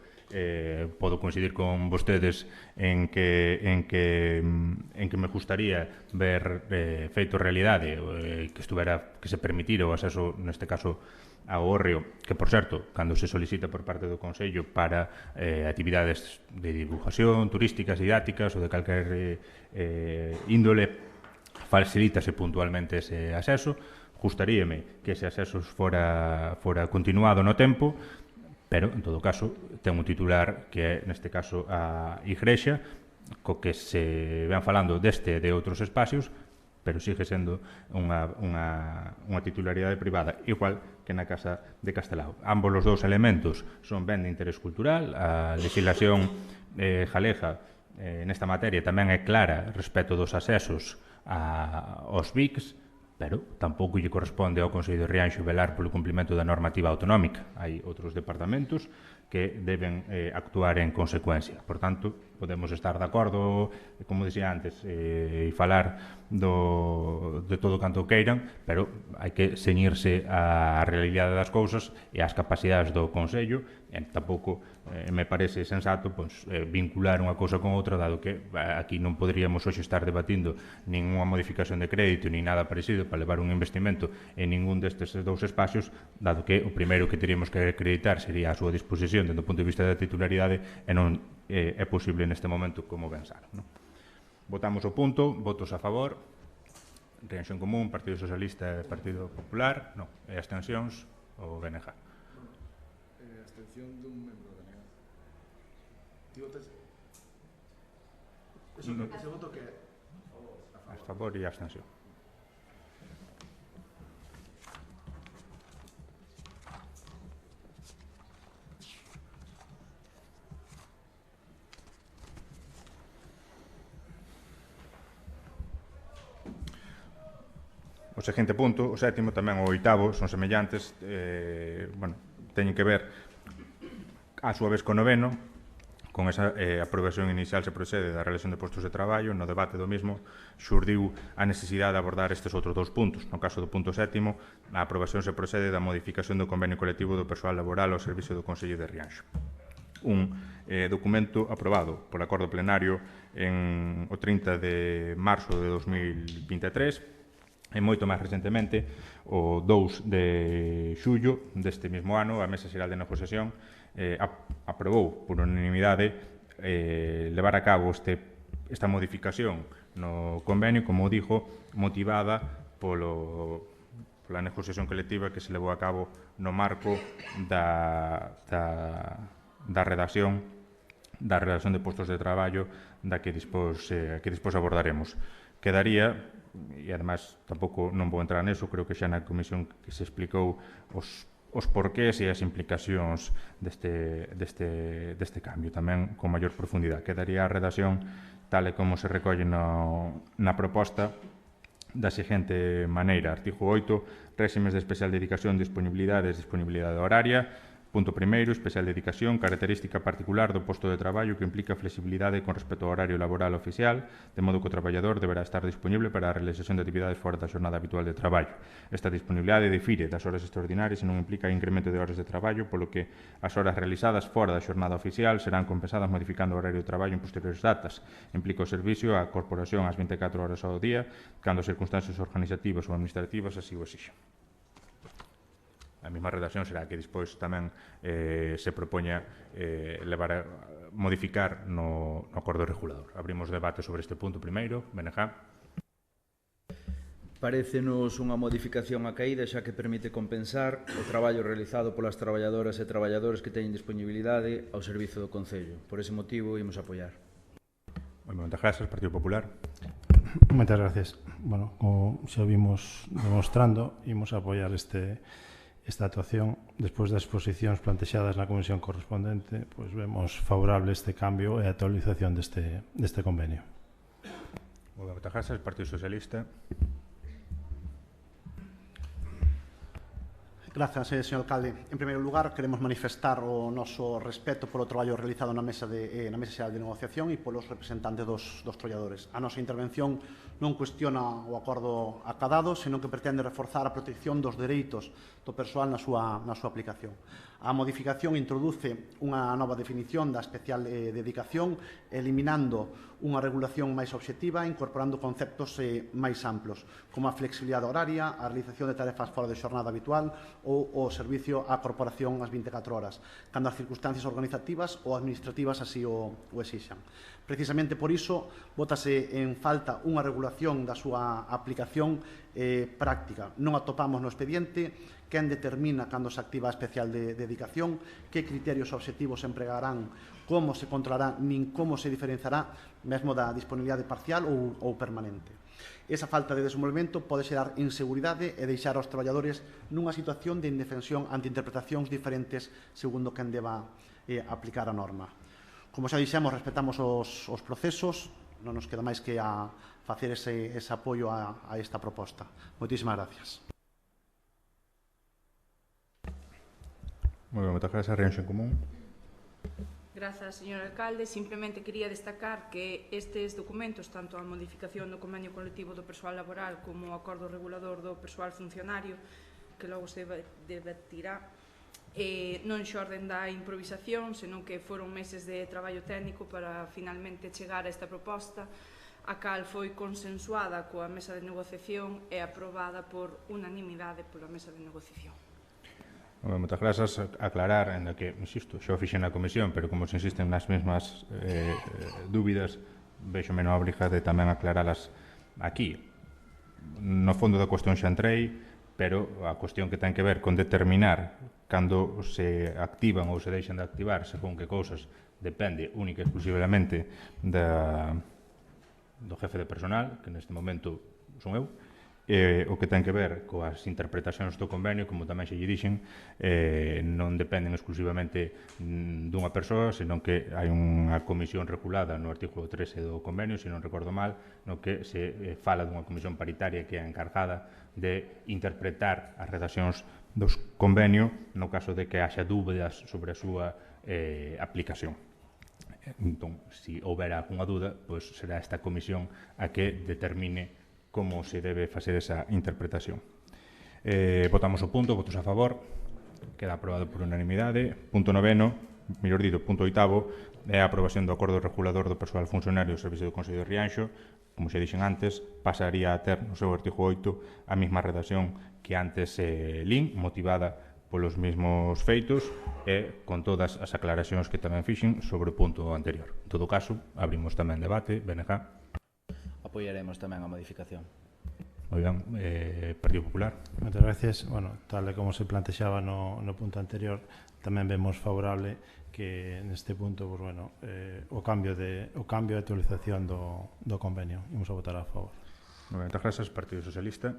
podo coincidir con vostedes en que me gustaría ver feito realidade que se permitira o acceso, neste caso, ao hórreo, que, por certo, cando se solicita por parte do Consello para actividades de divulgación, turísticas, didácticas ou de calquer índole, facilítase puntualmente ese acceso. Gustaríame que ese acceso fora continuado no tempo, pero, en todo caso, ten un titular que é, neste caso, a Igrexa, co que se ven falando deste e de outros espacios, pero sigue sendo unha titularidade privada, igual que na Casa de Castelao. Ambos os dous elementos son ben de interés cultural, a legislación galega nesta materia tamén é clara respecto dos accesos aos BICs, pero tampouco lle corresponde ao Consello de Rianxo velar polo cumprimento da normativa autonómica. Hai outros departamentos que deben actuar en consecuencia. Por tanto, podemos estar de acordo, como dixía antes, e falar de todo canto queiran, pero hai que ceñirse á realidade das cousas e ás capacidades do Consello, e tampouco me parece sensato vincular unha cousa con outra, dado que aquí non poderíamos hoxe estar debatindo ninguna modificación de crédito ni nada parecido para levar un investimento en ningún destes dous espacios, dado que o primeiro que teríamos que acreditar sería a súa disposición dentro do punto de vista da titularidade e non é posible neste momento, como ben saben. Votamos o punto, votos a favor, Rianxo en Común, Partido Socialista e Partido Popular, non, e abstencións, o BNG. Abstención dun membro da BNG. Ese voto que a favor e abstención. O seguinte punto, o sétimo, tamén o oitavo, son semellantes, teñen que ver a súa vez co noveno. Con esa aprobación inicial se procede da relación de postos de traballo. No debate do mismo xurdiu a necesidade de abordar estes outros dous puntos. No caso do punto sétimo, a aprobación se procede da modificación do convenio colectivo do persoal laboral ao servicio do Consello de Rianxo. Un documento aprobado por acordo plenario o 30 de marzo de 2023, e moito máis recentemente, o 2 de xullo deste mesmo ano, a Mesa Xeral de Negociación aprobou por unanimidade levar a cabo esta modificación no convenio, como dijo, motivada pola negociación colectiva que se levou a cabo no marco da redacción de postos de traballo da que dispós abordaremos. Quedaría, e además tampouco non vou entrar neso, creo que xa na comisión que se explicou os porqués e as implicacións deste cambio, tamén con maior profundidade. Quedaría a redacción tal e como se recolle na proposta da seguinte maneira. Artigo 8, réximes de especial dedicación, disponibilidade horaria. Punto primeiro, especial dedicación, característica particular do posto de traballo que implica flexibilidade con respecto ao horario laboral oficial, de modo que o traballador deberá estar disponible para a realización de actividades fora da xornada habitual de traballo. Esta disponibilidade difire das horas extraordinarias e non implica incremento de horas de traballo, polo que as horas realizadas fora da xornada oficial serán compensadas modificando o horario de traballo en posteriores datas. Implica o servicio á corporación ás 24 horas ao día, cando as circunstancias organizativas ou administrativas así o exixan. A mesma redacción será que despois tamén se propoña modificar no acordo regulador. Abrimos debate sobre este punto primeiro. BNG. Parécenos unha modificación a caída xa que permite compensar o traballo realizado polas traballadoras e traballadores que teñen disponibilidade ao servizo do Concello. Por ese motivo, imos apoiar. Moitas grazas, Partido Popular. Moitas gracias. Bueno, como xa vimos demostrando, imos apoiar esta actuación. Despois das exposicións plantexadas na comisión correspondente, pois vemos favorable este cambio e a actualización deste convenio. Moitas grazas, Partido Socialista. Grazas, señor alcalde. En primeiro lugar, queremos manifestar o noso respeto polo traballo realizado na Mesa Xeral de Negociación e polos representantes dos traballadores. A nosa intervención non cuestiona o acordo acadado, senón que pretende reforzar a protección dos dereitos do persoal na súa aplicación. A modificación introduce unha nova definición da especial dedicación, eliminando unha regulación máis obxectiva, incorporando conceptos máis amplos, como a flexibilidade horaria, a realización de tarefas fora de xornada habitual ou o servicio á corporación ás 24 horas, cando as circunstancias organizativas ou administrativas así o exixan. Precisamente por iso, bótase en falta unha regulación da súa aplicación práctica. Non atopamos no expediente quen determina cando se activa a especial de dedicación, que criterios obxectivos se empregarán, como se controlará, nin como se diferenciará mesmo da disponibilidade parcial ou permanente. Esa falta de desenvolvemento pode xerar inseguridade e deixar aos traballadores nunha situación de indefensión ante interpretacións diferentes segundo quen deba aplicar a norma. Como xa dixemos, respetamos os procesos, non nos queda máis que a facer ese apoio a esta proposta. Moitísimas gracias. Moi ben, moitas grazas. Reunión en común. Grazas, señor alcalde. Simplemente quería destacar que estes documentos, tanto a modificación do convenio colectivo do persoal laboral como o acordo regulador do persoal funcionario, que logo se debatirá, non xorden da improvisación, senón que foron meses de traballo técnico para finalmente chegar a esta proposta, a cal foi consensuada coa mesa de negociación e aprobada por unanimidade pola mesa de negociación. Moitas grazas. Aclarar, en que, insisto, xa o fixen na comisión, pero como se insisten nas mesmas dúbidas, vexo menos a obriga de tamén aclaralas aquí. No fondo da cuestión xa entrei, pero a cuestión que ten que ver con determinar cando se activan ou se deixan de activar según que cousas depende única e exclusivamente do jefe de personal, que neste momento son eu, o que ten que ver coas interpretacións do convenio, como tamén xe lle dixen, non dependen exclusivamente dunha persoa, senón que hai unha comisión regulada no artículo 13 do convenio, se non recordo mal, no que se fala dunha comisión paritaria que é encargada de interpretar as redaccións dos convenio no caso de que haxa dúbidas sobre a súa aplicación. Entón, se houbera algunha dúda, pois será esta comisión a que determine como se debe facer esa interpretación. Votamos o punto, votos a favor, queda aprobado por unanimidade. Punto 9º, mellor dito, punto 8º, é a aprobación do acordo regulador do persoal funcionario do Servicio do Consello de Rianxo. Como xa dixen antes, pasaría a ter no seu artigo 8 a mesma redacción que antes lin, motivada polos mesmos feitos e con todas as aclaracións que tamén fixen sobre o punto anterior. En todo caso, abrimos tamén debate. BNG. Apoiaremos tamén a modificación. Moi ben, Partido Popular. Moitas gracias. Bueno, tal e como se plantexaba no punto anterior, tamén vemos favorable que neste punto, pues, bueno, o cambio de actualización do convenio. Imos a votar a favor. Moitas grazas, Partido Socialista.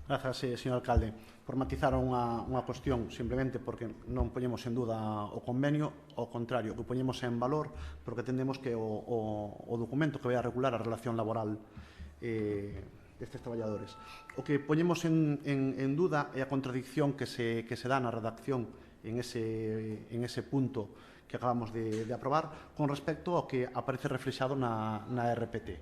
Grazas, señor alcalde. Por matizar unha cuestión, simplemente porque non poñemos en duda o convenio, ao contrario, o que poñemos en valor, porque entendemos que o documento que vai a regular a relación laboral destes traballadores. O que poñemos en duda é a contradicción que se dá na redacción en ese punto que acabamos de aprobar con respecto ao que aparece reflexado na RPT.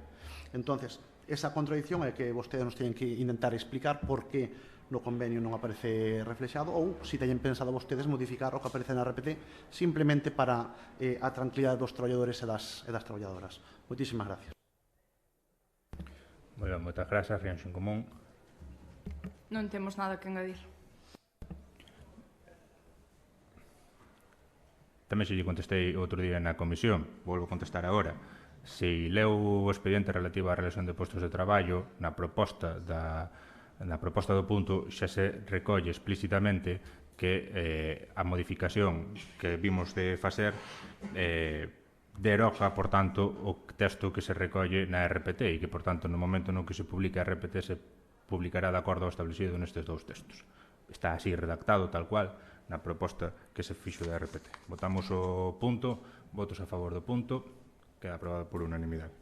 Entonces, esa contradicción é que vostedes nos teñen que intentar explicar por que no convenio non aparece reflexado ou se teñen pensado vostedes modificar o que aparece na RPT simplemente para a tranquilidade dos traballadores e das traballadoras. Moitísimas gracias. Moi ben, moitas grazas. Reunión en común. Non temos nada que engadir. Tamén se lle contestei outro día na comisión, volvo a contestar agora. Se leu o expediente relativo á relación de postos de traballo, na proposta do punto xa se recolle explícitamente que a modificación que vimos de facer deroga, por tanto, o texto que se recolle na RPT e que, por tanto, no momento no que se publique a RPT se publicará de acordo ao establecido nestes dous textos. Está así redactado, tal cual, na proposta que se fixo da RPT. Votamos o punto, votos a favor do punto, queda aprobado por unanimidade.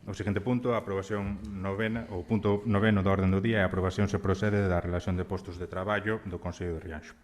O seguinte punto, a aprobación novena, o punto 9º da orden do día, a aprobación se procede da relación de postos de traballo do Consello de Rianxo.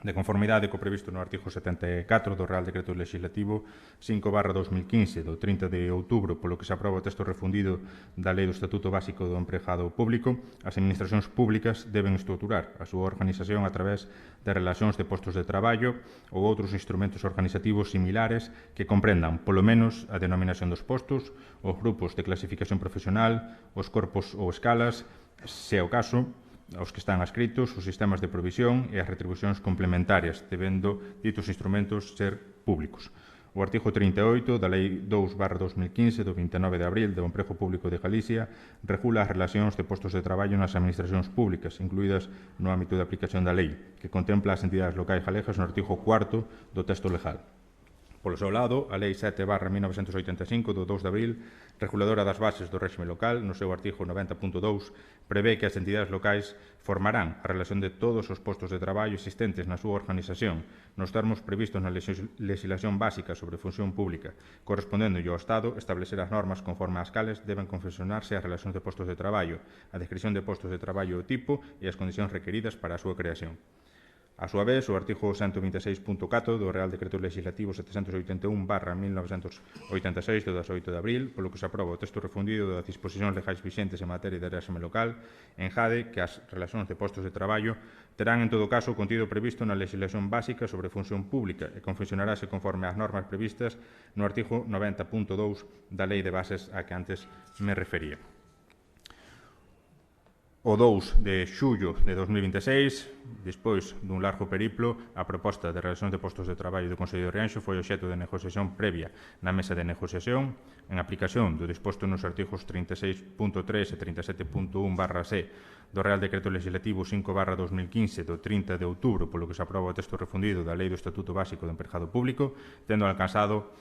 De conformidade co previsto no artigo 74 do Real Decreto Legislativo 5/2015 do 30 de outubro, polo que se aproba o texto refundido da Lei do Estatuto Básico do Empregado Público, as administracións públicas deben estruturar a súa organización a través de relacións de postos de traballo ou outros instrumentos organizativos similares que comprendan, polo menos, a denominación dos postos, os grupos de clasificación profesional, os corpos ou escalas, se é o caso, aos que están adscritos, os sistemas de provisión e as retribucións complementarias, debendo ditos instrumentos ser públicos. O artigo 38 da Lei 2/2015 do 29 de abril do Emprego Público de Galicia regula as relacións de postos de traballo nas administracións públicas, incluídas no ámbito de aplicación da lei, que contempla as entidades locais galegas no artigo 4º do texto legal. Polo seu lado, a Lei 7/1985 do 2 de abril, reguladora das bases do réxime local, no seu artigo 90.2, prevé que as entidades locais formarán a relación de todos os postos de traballo existentes na súa organización, nos termos previstos na legislación básica sobre función pública, correspondendo ao Estado establecer as normas conforme ás cales deben confeccionarse as relacións de postos de traballo, a descripción de postos de traballo o tipo e as condicións requeridas para a súa creación. A súa vez, o artigo 126.4 do Real Decreto Legislativo 781/1986 do 18 de abril, polo que se aproba o texto refundido das disposicións legais vixentes en materia de réxime local, engade que as relacións de postos de traballo terán en todo caso o contido previsto na legislación básica sobre función pública e confeccionarase conforme ás normas previstas no artigo 90.2 da Lei de Bases a que antes me refería. O 2 de xullo de 2026, despois dun largo periplo, a proposta de relación de postos de traballo do Consello de Rianxo foi obxecto de negociación previa na mesa de negociación en aplicación do disposto nos artigos 36.3 e 37.1/C do Real Decreto Legislativo 5/2015 do 30 de outubro, polo que se aproba o texto refundido da Lei do Estatuto Básico do Empregado Público, tendo alcanzado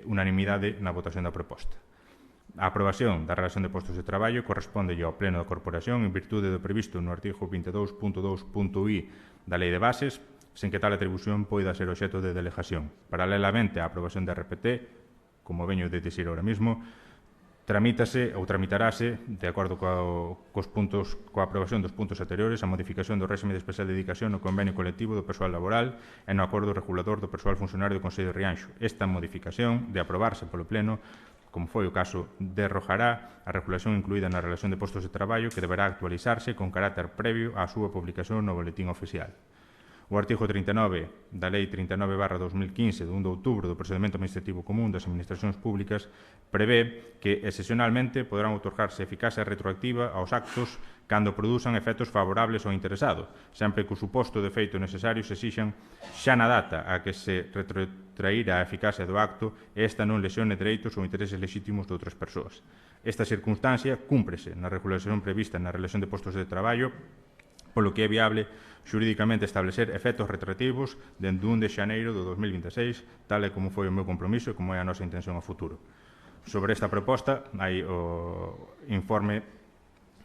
unanimidade na votación da proposta. A aprobación da relación de postos de traballo corresponde ao Pleno da Corporación en virtude do previsto no artigo 22.2.i da Lei de Bases, sen que tal atribución poida ser obxecto de delegación. Paralelamente á aprobación da RPT, como veño de dicir ahora mismo, tramítase ou tramitarase, de acordo coa aprobación dos puntos anteriores, a modificación do réxime de especial dedicación no convenio colectivo do persoal laboral e no acordo regulador do persoal funcionario do Consello de Rianxo. Esta modificación, de aprobarse polo Pleno, como foi o caso, derrojará a regulación incluída na relación de postos de traballo que deberá actualizarse con carácter previo á súa publicación no Boletín Oficial. O artigo 39 da Lei 39/2015 do 1 de outubro do Procedimento Administrativo Común das Administracións Públicas prevé que, excepcionalmente, poderán outorgarse eficacia retroactiva aos actos cando produzan efectos favorables ao interesado, sempre que o suposto de feito necesario se exixan xa na data a que se retrotraíra a eficacia do acto e esta non lesione dereitos ou intereses legítimos de outras persoas. Esta circunstancia cúmprese na regulación prevista na relación de postos de traballo, polo que é viable xurídicamente establecer efectos retroactivos dende 1 de xaneiro do 2026, tal e como foi o meu compromiso e como é a nosa intención a futuro. Sobre esta proposta, hai o informe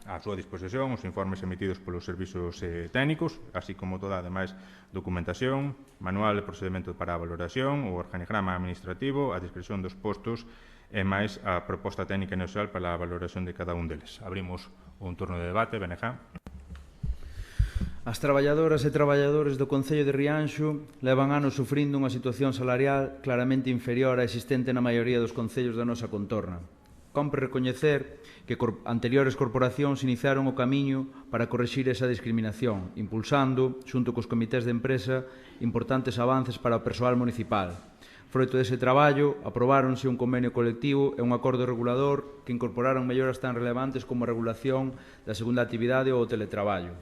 a súa disposición, os informes emitidos polos servizos técnicos, así como toda, ademais, documentación, manual de procedimento para a valoración, o organigrama administrativo, a descripción dos postos e máis a proposta técnica inicial para a valoración de cada un deles. Abrimos un turno de debate. Benejá. As traballadoras e traballadores do Concello de Rianxo levan anos sufrindo unha situación salarial claramente inferior á existente na maioría dos concellos da nosa contorna. Compre recoñecer que anteriores corporacións iniciaron o camiño para corrixir esa discriminación, impulsando, xunto cos comités de empresa, importantes avances para o persoal municipal. Froito dese traballo, aprobáronse un convenio colectivo e un acordo regulador que incorporaron melloras tan relevantes como a regulación da segunda actividade ou o teletraballo.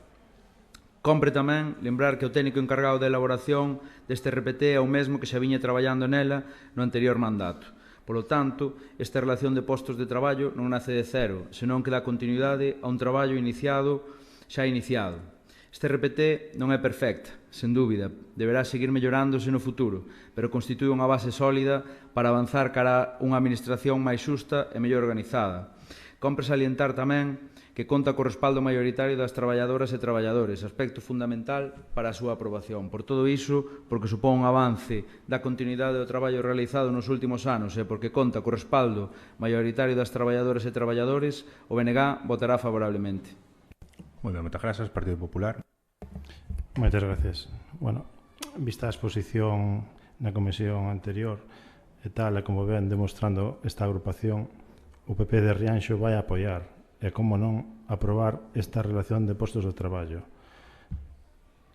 Compre tamén lembrar que o técnico encargado da elaboración deste RPT é o mesmo que xa viña traballando nela no anterior mandato. Polo tanto, esta relación de postos de traballo non nace de cero, senón que dá continuidade a un traballo xa iniciado. Este RPT non é perfecta, sen dúbida, deberá seguir mellorándose no futuro, pero constitúe unha base sólida para avanzar cara a unha administración máis xusta e mellor organizada. Compre salientar tamén que conta co respaldo maioritario das traballadoras e traballadores, aspecto fundamental para a súa aprobación. Por todo iso, porque supón un avance da continuidade do traballo realizado nos últimos anos e porque conta co respaldo maioritario das traballadoras e traballadores, o BNG votará favorablemente. Moi ben, moitas grazas. Partido Popular. Moitas gracias. Bueno, vista a exposición na comisión anterior e tal, e como ven demostrando esta agrupación, o PP de Rianxo vai apoiar e, como non, aprobar esta relación de postos de traballo.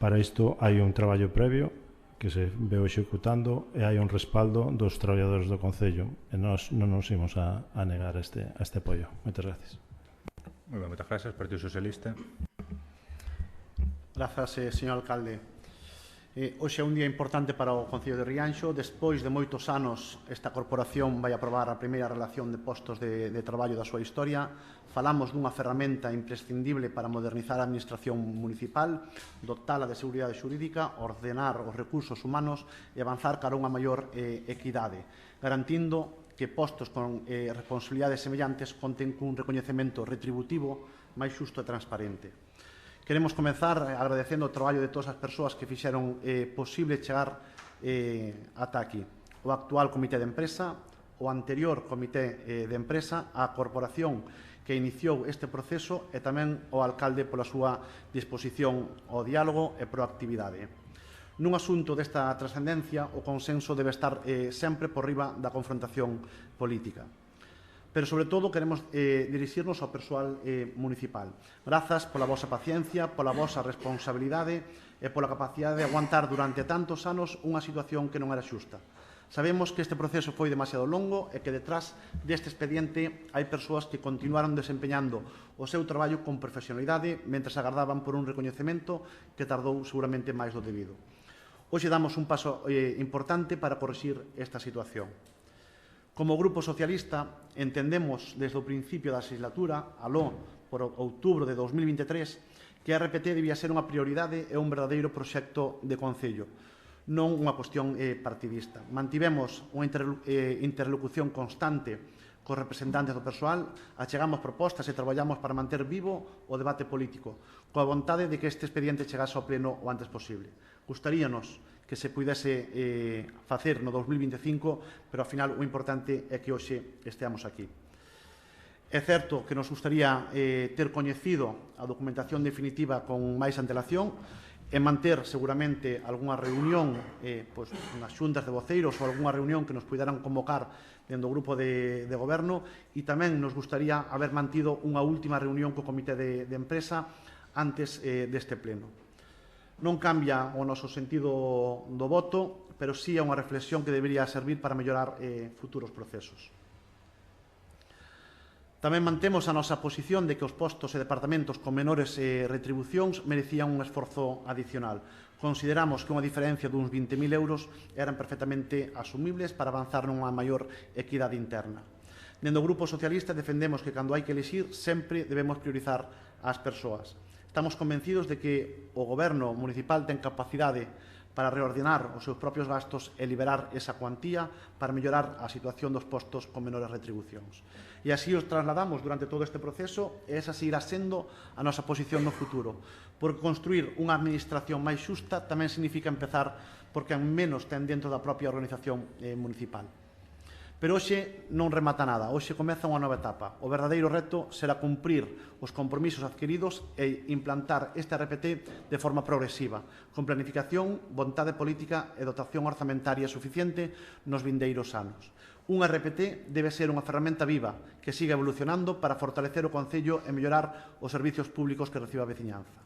Para isto hai un traballo previo que se veu executando e hai un respaldo dos traballadores do Concello e nós non nos imos a negar a este apoio. Moitas gracias. Moi ben, moitas grazas. Partido Socialista. Grazas, señor alcalde. Hoxe é un día importante para o Concello de Rianxo. Despois de moitos anos, esta corporación vai aprobar a primeira relación de postos de traballo da súa historia. Falamos dunha ferramenta imprescindible para modernizar a administración municipal, dotala de seguridade xurídica, ordenar os recursos humanos e avanzar cara a unha maior equidade, garantindo que postos con responsabilidades semellantes conten cun recoñecemento retributivo máis xusto e transparente. Queremos comenzar agradecendo o traballo de todas as persoas que fixeron posible chegar ata aquí. O actual Comité de Empresa, o anterior Comité de Empresa, a corporación que iniciou este proceso e tamén o alcalde pola súa disposición ao diálogo e proactividade. Nun asunto desta trascendencia, o consenso debe estar sempre por riba da confrontación política. Pero, sobre todo, queremos dirixirnos ao persoal municipal. Grazas pola vosa paciencia, pola vosa responsabilidade e pola capacidade de aguantar durante tantos anos unha situación que non era xusta. Sabemos que este proceso foi demasiado longo e que detrás deste expediente hai persoas que continuaron desempeñando o seu traballo con profesionalidade mentre agardaban por un recoñecemento que tardou seguramente máis do debido. Hoxe damos un paso importante para corrixir esta situación. Como Grupo Socialista, entendemos desde o principio da legislatura, aló por outubro de 2023, que a RPT debía ser unha prioridade e un verdadeiro proxecto de Concello, non unha cuestión partidista. Mantivemos unha interlocución constante cos representantes do persoal, achegamos propostas e traballamos para manter vivo o debate político, coa vontade de que este expediente chegase ao pleno o antes posible. Gustaríanos que se pudese facer no 2025, pero, ao final, o importante é que hoxe esteamos aquí. É certo que nos gustaría ter coñecido a documentación definitiva con máis antelación e manter, seguramente, algunha reunión nas xuntas de voceiros ou algunha reunión que nos puderan convocar dentro do grupo de goberno, e tamén nos gustaría haber mantido unha última reunión co Comité de Empresa antes deste pleno. Non cambia o noso sentido do voto, pero sí é unha reflexión que debería servir para mellorar futuros procesos. Tamén mantemos a nosa posición de que os postos e departamentos con menores retribucións merecían un esforzo adicional. Consideramos que unha diferencia duns 20.000 euros eran perfectamente asumibles para avanzar nunha maior equidade interna. Dentro do Grupo Socialista defendemos que cando hai que elixir sempre debemos priorizar as persoas. Estamos convencidos de que o Goberno municipal ten capacidade para reordenar os seus propios gastos e liberar esa cuantía para mellorar a situación dos postos con menores retribucións. E así os trasladamos durante todo este proceso e esa seguirá sendo a nosa posición no futuro, porque construir unha administración máis xusta tamén significa empezar porque menos ten dentro da propia organización municipal. Pero hoxe non remata nada, hoxe comeza unha nova etapa. O verdadeiro reto será cumprir os compromisos adquiridos e implantar este RPT de forma progresiva, con planificación, vontade política e dotación orzamentaria suficiente nos vindeiros anos. Un RPT debe ser unha ferramenta viva que siga evolucionando para fortalecer o Concello e mellorar os servizos públicos que recibe a veciñanza.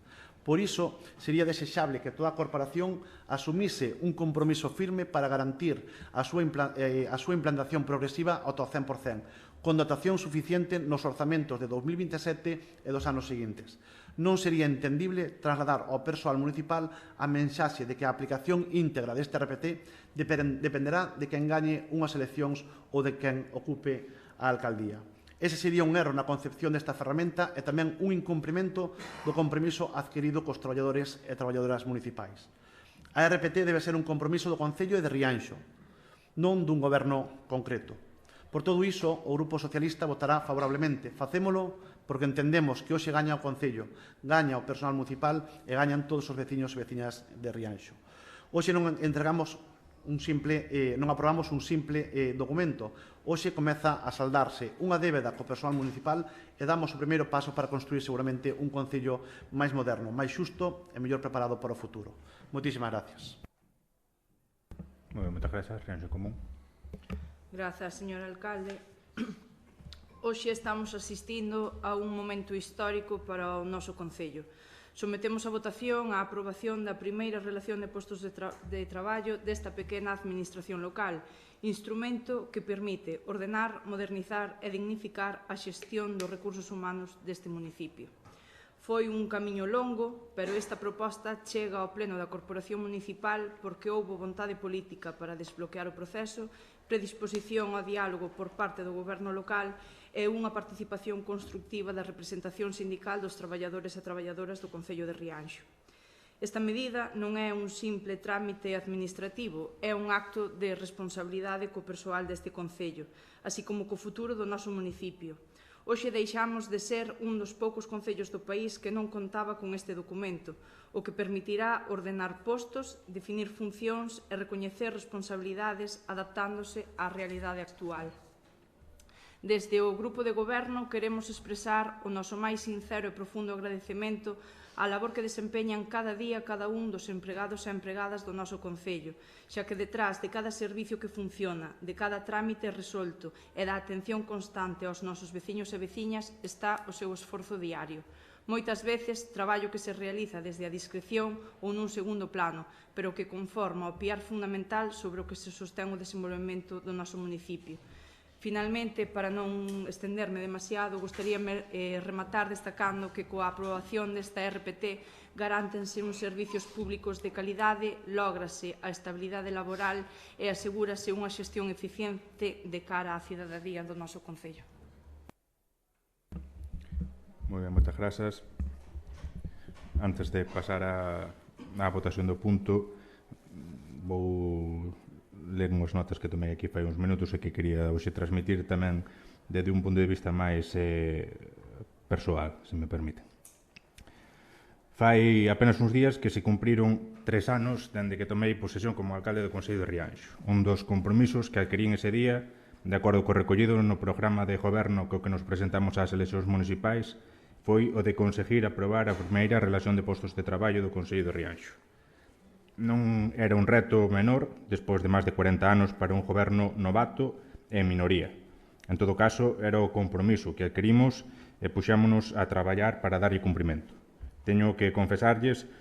Por iso, sería desexable que toda a corporación asumise un compromiso firme para garantir a súa implantación progresiva ao 100%, con dotación suficiente nos orzamentos de 2027 e dos anos seguintes. Non sería entendible trasladar ao persoal municipal a mensaxe de que a aplicación íntegra deste RPT dependerá de quen gañe unhas eleccións ou de quen ocupe a alcaldía. Ese sería un erro na concepción desta ferramenta e tamén un incumprimento do compromiso adquirido cos traballadores e traballadoras municipais. A RPT debe ser un compromiso do Concello e de Rianxo, non dun goberno concreto. Por todo iso, o Grupo Socialista votará favorablemente. Facémolo porque entendemos que hoxe gaña o Concello, gaña o personal municipal e gañan todos os veciños e veciñas de Rianxo. Hoxe non entregamos non aprobamos un simple documento. Hoxe comeza a saldarse unha débeda co persoal municipal e damos o primeiro paso para construir seguramente un Concello máis moderno, máis xusto e mellor preparado para o futuro. Moitísimas gracias. Moi ben, moitas grazas, Rianxo Común. Grazas, señor alcalde. Hoxe estamos asistindo a un momento histórico para o noso Concello. Sometemos a votación a aprobación da primeira relación de postos de traballo desta pequena administración local, instrumento que permite ordenar, modernizar e dignificar a xestión dos recursos humanos deste municipio. Foi un camiño longo, pero esta proposta chega ao pleno da Corporación Municipal porque houbo vontade política para desbloquear o proceso, predisposición ao diálogo por parte do Goberno local e unha participación constructiva da representación sindical dos traballadores e traballadoras do Concello de Rianxo. Esta medida non é un simple trámite administrativo, é un acto de responsabilidade co persoal deste Concello, así como co futuro do noso municipio. Hoxe deixamos de ser un dos poucos concellos do país que non contaba con este documento, o que permitirá ordenar postos, definir funcións e recoñecer responsabilidades adaptándose á realidade actual. Desde o Grupo de Goberno queremos expresar o noso máis sincero e profundo agradecemento á labor que desempeñan cada día cada un dos empregados e empregadas do noso Concello, xa que detrás de cada servicio que funciona, de cada trámite resolto e da atención constante aos nosos veciños e veciñas está o seu esforzo diario. Moitas veces, traballo que se realiza desde a discreción ou nun segundo plano, pero que conforma o piar fundamental sobre o que se sostén o desenvolvemento do noso municipio. Finalmente, para non estenderme demasiado, gostaríame rematar destacando que coa aprobación desta RPT garántense uns servicios públicos de calidade, lógrase a estabilidade laboral e asegúrase unha xestión eficiente de cara á cidadania do noso Concello. Moi ben, moitas grazas. Antes de pasar á votación do punto, vou ler unhas notas que tomei aquí fai uns minutos e que quería hoxe transmitir tamén desde un punto de vista máis persoal, se me permite. Fai apenas uns días que se cumpriron 3 anos dende que tomei posesión como alcalde do Concello de Rianxo. Un dos compromisos que adquirín ese día, de acordo co recollido no programa de goberno co que nos presentamos ás eleccións municipais, foi o de conseguir aprobar a primeira relación de postos de traballo do Concello de Rianxo. Non era un reto menor, despois de máis de 40 anos para un goberno novato e en minoría. En todo caso, era o compromiso que adquirimos e puxámonos a traballar para darlle cumprimento. Teño que confesarlles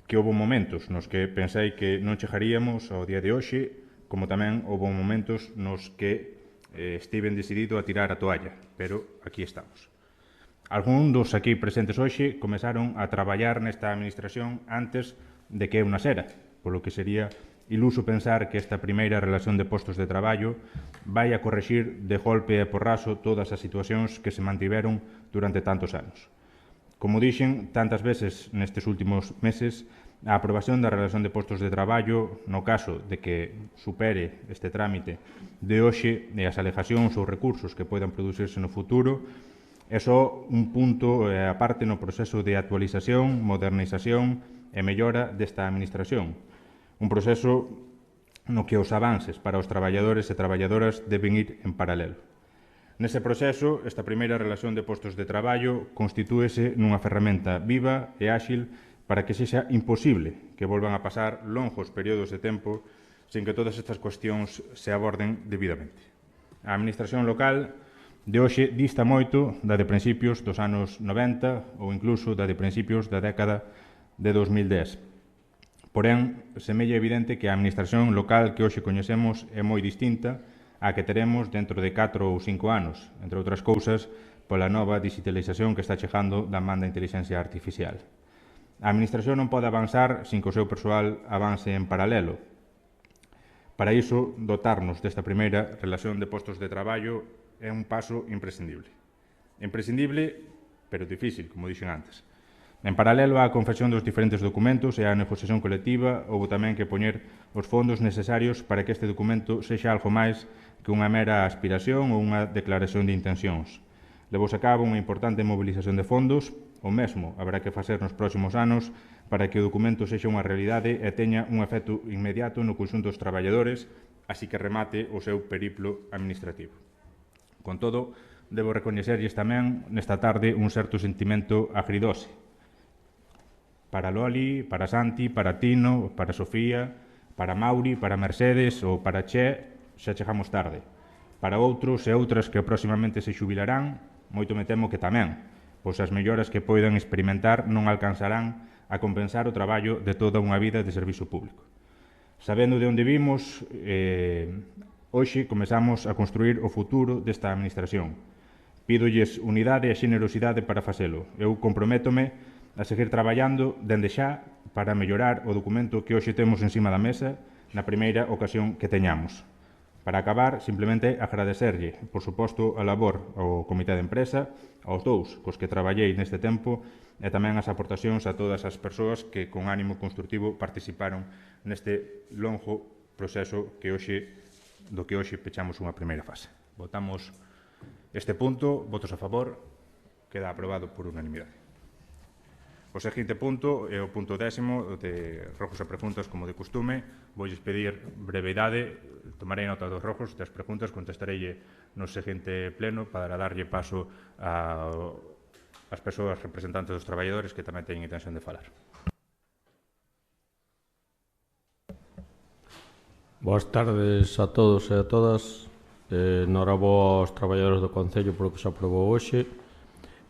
que houve momentos nos que pensei que non chegaríamos ao día de hoxe, como tamén houve momentos nos que estiven decidido a tirar a toalla, pero aquí estamos. Algúns dos aquí presentes hoxe comezaron a traballar nesta administración antes de que eu nasera, polo que sería iluso pensar que esta primeira relación de postos de traballo vai a correxir de golpe e porrazo todas as situacións que se mantiveron durante tantos anos. Como dixen tantas veces nestes últimos meses, a aprobación da relación de postos de traballo, no caso de que supere este trámite de hoxe e as alegacións ou recursos que poidan producirse no futuro, é só un punto aparte no proceso de actualización, modernización e mellora desta administración. Un proceso no que os avances para os traballadores e traballadoras deben ir en paralelo. Nese proceso, esta primeira relación de postos de traballo constitúese nunha ferramenta viva e áxil para que sexa imposible que volvan a pasar longos períodos de tempo sin que todas estas cuestións se aborden debidamente. A administración local de hoxe dista moito da de principios dos anos 90 ou incluso da de principios da década de 2010. Porén, semella evidente que a administración local que hoxe coñecemos é moi distinta á que teremos dentro de 4 ou 5 anos, entre outras cousas, pola nova digitalización que está chegando da man da inteligencia artificial. A administración non pode avanzar sin que o seu persoal avance en paralelo. Para iso, dotarnos desta primeira relación de postos de traballo é un paso imprescindible. Imprescindible, pero difícil, como dixen antes. En paralelo á confección dos diferentes documentos e á negociación colectiva, houve tamén que poñer os fondos necesarios para que este documento sexa algo máis que unha mera aspiración ou unha declaración de intencións. Levouse a cabo unha importante mobilización de fondos, o mesmo haberá que facer nos próximos anos para que o documento sexa unha realidade e teña un efecto inmediato no conxunto dos traballadores, así que remate o seu periplo administrativo. Con todo, debo recoñecerlles tamén nesta tarde un certo sentimento agridose. Para Loli, para Santi, para Tino, para Sofía, para Mauri, para Mercedes ou para Che, xa chegamos tarde. Para outros e outras que próximamente se xubilarán, moito me temo que tamén, pois as melloras que poidan experimentar non alcanzarán a compensar o traballo de toda unha vida de servizo público. Sabendo de onde vimos, hoxe comezamos a construir o futuro desta administración, Pídolles unidade e xenerosidade para facelo. Eu comprométome a seguir traballando dende xa para mellorar o documento que hoxe temos encima da mesa na primeira ocasión que teñamos. Para acabar, simplemente agradecerlle, por suposto, a labor ao Comité de Empresa, aos dous cos que traballei neste tempo e tamén as aportacións a todas as persoas que con ánimo construtivo participaron neste longo proceso do que hoxe pechamos unha primeira fase. Votamos este punto, votos a favor, queda aprobado por unanimidade. O seguinte punto é o punto 10º de rogos e preguntas como de costume. Voulles pedir brevidade, tomarei nota dos rogos, das preguntas, contestareille no seguinte pleno para darlle paso ás persoas representantes dos traballadores que tamén teñen intención de falar. Boas tardes a todos e a todas. Norabo aos traballadores do Concello polo que se aprobou hoxe.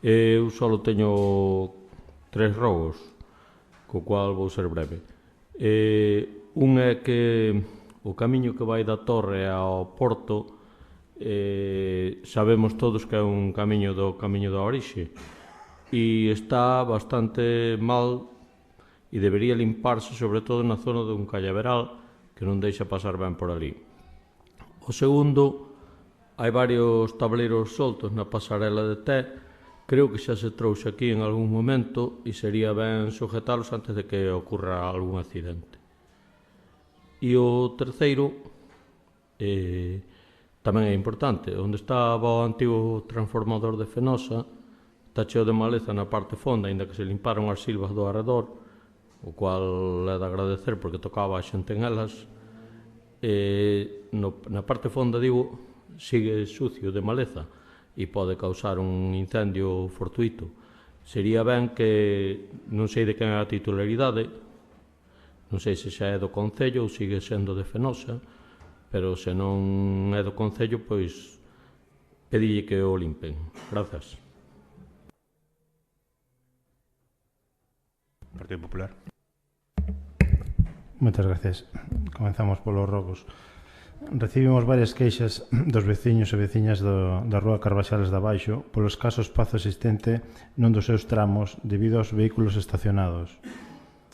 Eu só teño 3 rogos, co cual vou ser breve. Un é que o camiño que vai da Torre ao Porto sabemos todos que é un camiño da orixe e está bastante mal e debería limparse, sobre todo na zona dun callaveral que non deixa pasar ben por ali. O segundo, hai varios tableiros soltos na pasarela de Té. Creo que xa se trouxe aquí en algún momento e sería ben sujetalos antes de que ocurra algún accidente. E o terceiro tamén é importante. Onde estaba o antigo transformador de Fenosa está cheo de maleza na parte fonda, aínda que se limparon as silvas do arredor, o cual é de agradecer porque tocaba a xente en elas. Na parte fonda, digo, sigue sucio de maleza e pode causar un incendio fortuito. Sería ben que, non sei de quen é a titularidade, non sei se xa é do Concello ou sigue sendo de Fenosa, pero se non é do Concello, pois pedille que o limpen. Grazas. Partido Popular. Moitas gracias. Comenzamos polos rogos. Recibimos varias queixas dos veciños e veciñas da Rúa Carbaxales de Abaixo polo escaso espazo existente nun dos seus tramos debido aos vehículos estacionados.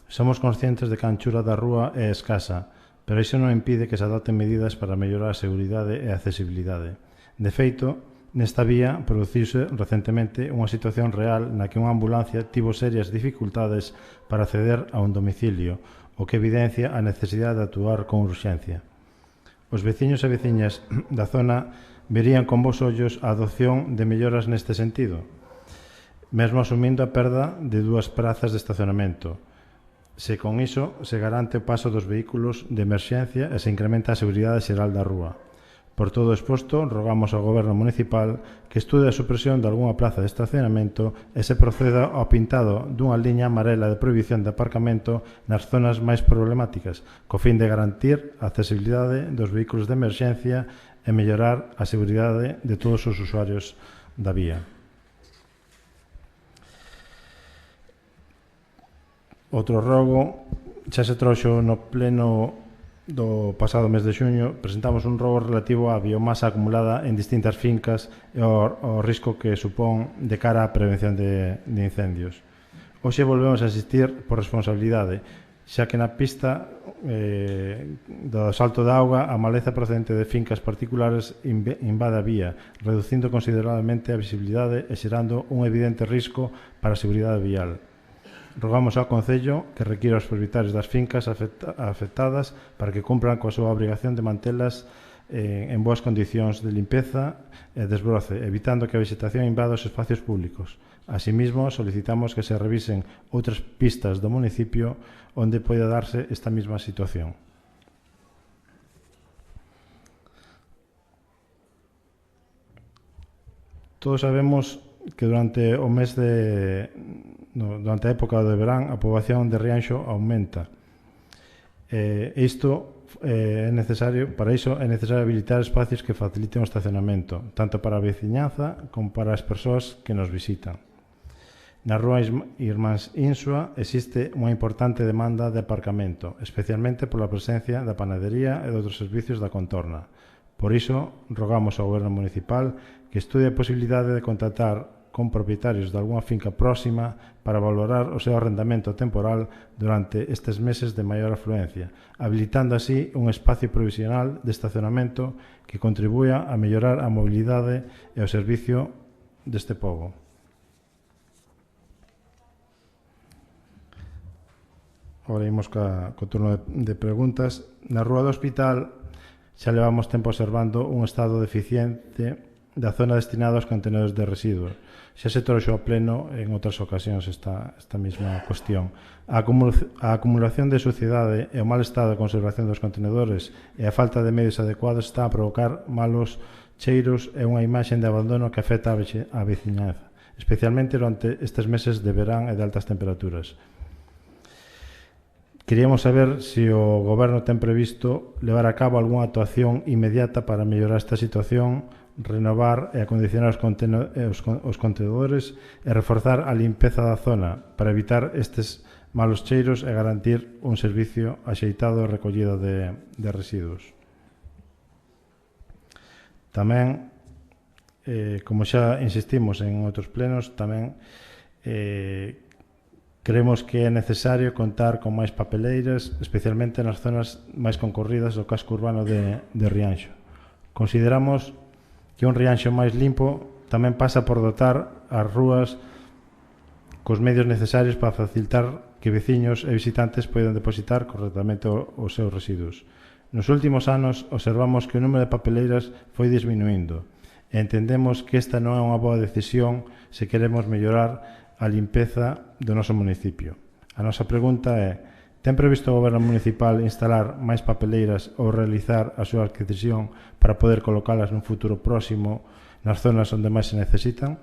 Somos conscientes de que a anchura da rúa é escasa, pero iso non impide que se adopten medidas para mellorar a seguridade e a accesibilidade. De feito, nesta vía produciuse recentemente unha situación real na que unha ambulancia tivo serias dificultades para acceder a un domicilio, o que evidencia a necesidade de actuar con urxencia. Os veciños e veciñas da zona verían con bons ollos a adopción de melloras neste sentido, mesmo asumindo a perda de 2 prazas de estacionamento, se con iso se garante o paso dos vehículos de emerxencia e se incrementa a seguridade xeral da rúa. Por todo exposto, rogamos ao Goberno Municipal que estude a supresión de algunha plaza de estacionamento e se proceda ao pintado dunha liña amarela de prohibición de aparcamento nas zonas máis problemáticas, co fin de garantir a accesibilidade dos vehículos de emerxencia e mellorar a seguridade de todos os usuarios da vía. Outro rogo, xa se trouxo no pleno do pasado mes de xuño, presentamos un rogo relativo á biomasa acumulada en distintas fincas e ao risco que supón de cara á prevención de incendios. Hoxe volvemos a asistir por responsabilidade, xa que na pista do salto de auga a maleza procedente de fincas particulares invade a vía, reducindo considerablemente a visibilidade e xerando un evidente risco para a seguridade vial. Rogamos ao Concello que requira aos propietarios das fincas afectadas para que cumpran coa súa obrigación de mantelas en boas condicións de limpeza e desbroce, evitando que a vegetación invada os espacios públicos. Asimismo, solicitamos que se revisen outras pistas do municipio onde poida darse esta mesma situación. Todos sabemos que durante o mes durante a época de verán a poboación de Rianxo aumenta. Para iso é necesario habilitar espacios que faciliten o estacionamento, tanto para a veciñanza como para as persoas que nos visitan. Na rúa Irmáns Insua existe unha importante demanda de aparcamento, especialmente pola presencia da panadería e de outros servicios da contorna. Por iso, rogamos ao Goberno Municipal que estudie a posibilidade de contactar con propietarios de algunha finca próxima para valorar o seu arrendamento temporal durante estes meses de maior afluencia, habilitando así un espacio provisional de estacionamento que contribuya a mellorar a mobilidade e o servicio deste pobo. Agora imos co turno de preguntas. Na Rúa do Hospital xa levamos tempo observando un estado deficiente da zona destinada aos contenedores de residuos. Xa se trouxo a pleno en outras ocasións esta mesma cuestión. A acumulación de suciedade e o mal estado de conservación dos contenedores e a falta de medios adecuados está a provocar malos cheiros e unha imaxe de abandono que afecta a veciñanza, especialmente durante estes meses de verán e de altas temperaturas. Queríamos saber se o Goberno ten previsto levar a cabo algunha actuación inmediata para mellorar esta situación, renovar e acondicionar os contenedores e reforzar a limpeza da zona para evitar estes malos cheiros e garantir un servicio axeitado e recollido de residuos. Tamén, como xa insistimos en outros plenos, tamén creemos que é necesario contar con máis papeleiras, especialmente nas zonas máis concorridas do casco urbano de Rianxo. Consideramos que un Rianxo máis limpo tamén pasa por dotar as rúas cos medios necesarios para facilitar que veciños e visitantes poidan depositar correctamente os seus residuos. Nos últimos anos observamos que o número de papeleiras foi disminuindo e entendemos que esta non é unha boa decisión se queremos mellorar a limpeza do noso municipio. A nosa pregunta é: ten previsto o Goberno municipal instalar máis papeleiras ou realizar a súa adquisición para poder colocalas nun futuro próximo nas zonas onde máis se necesitan?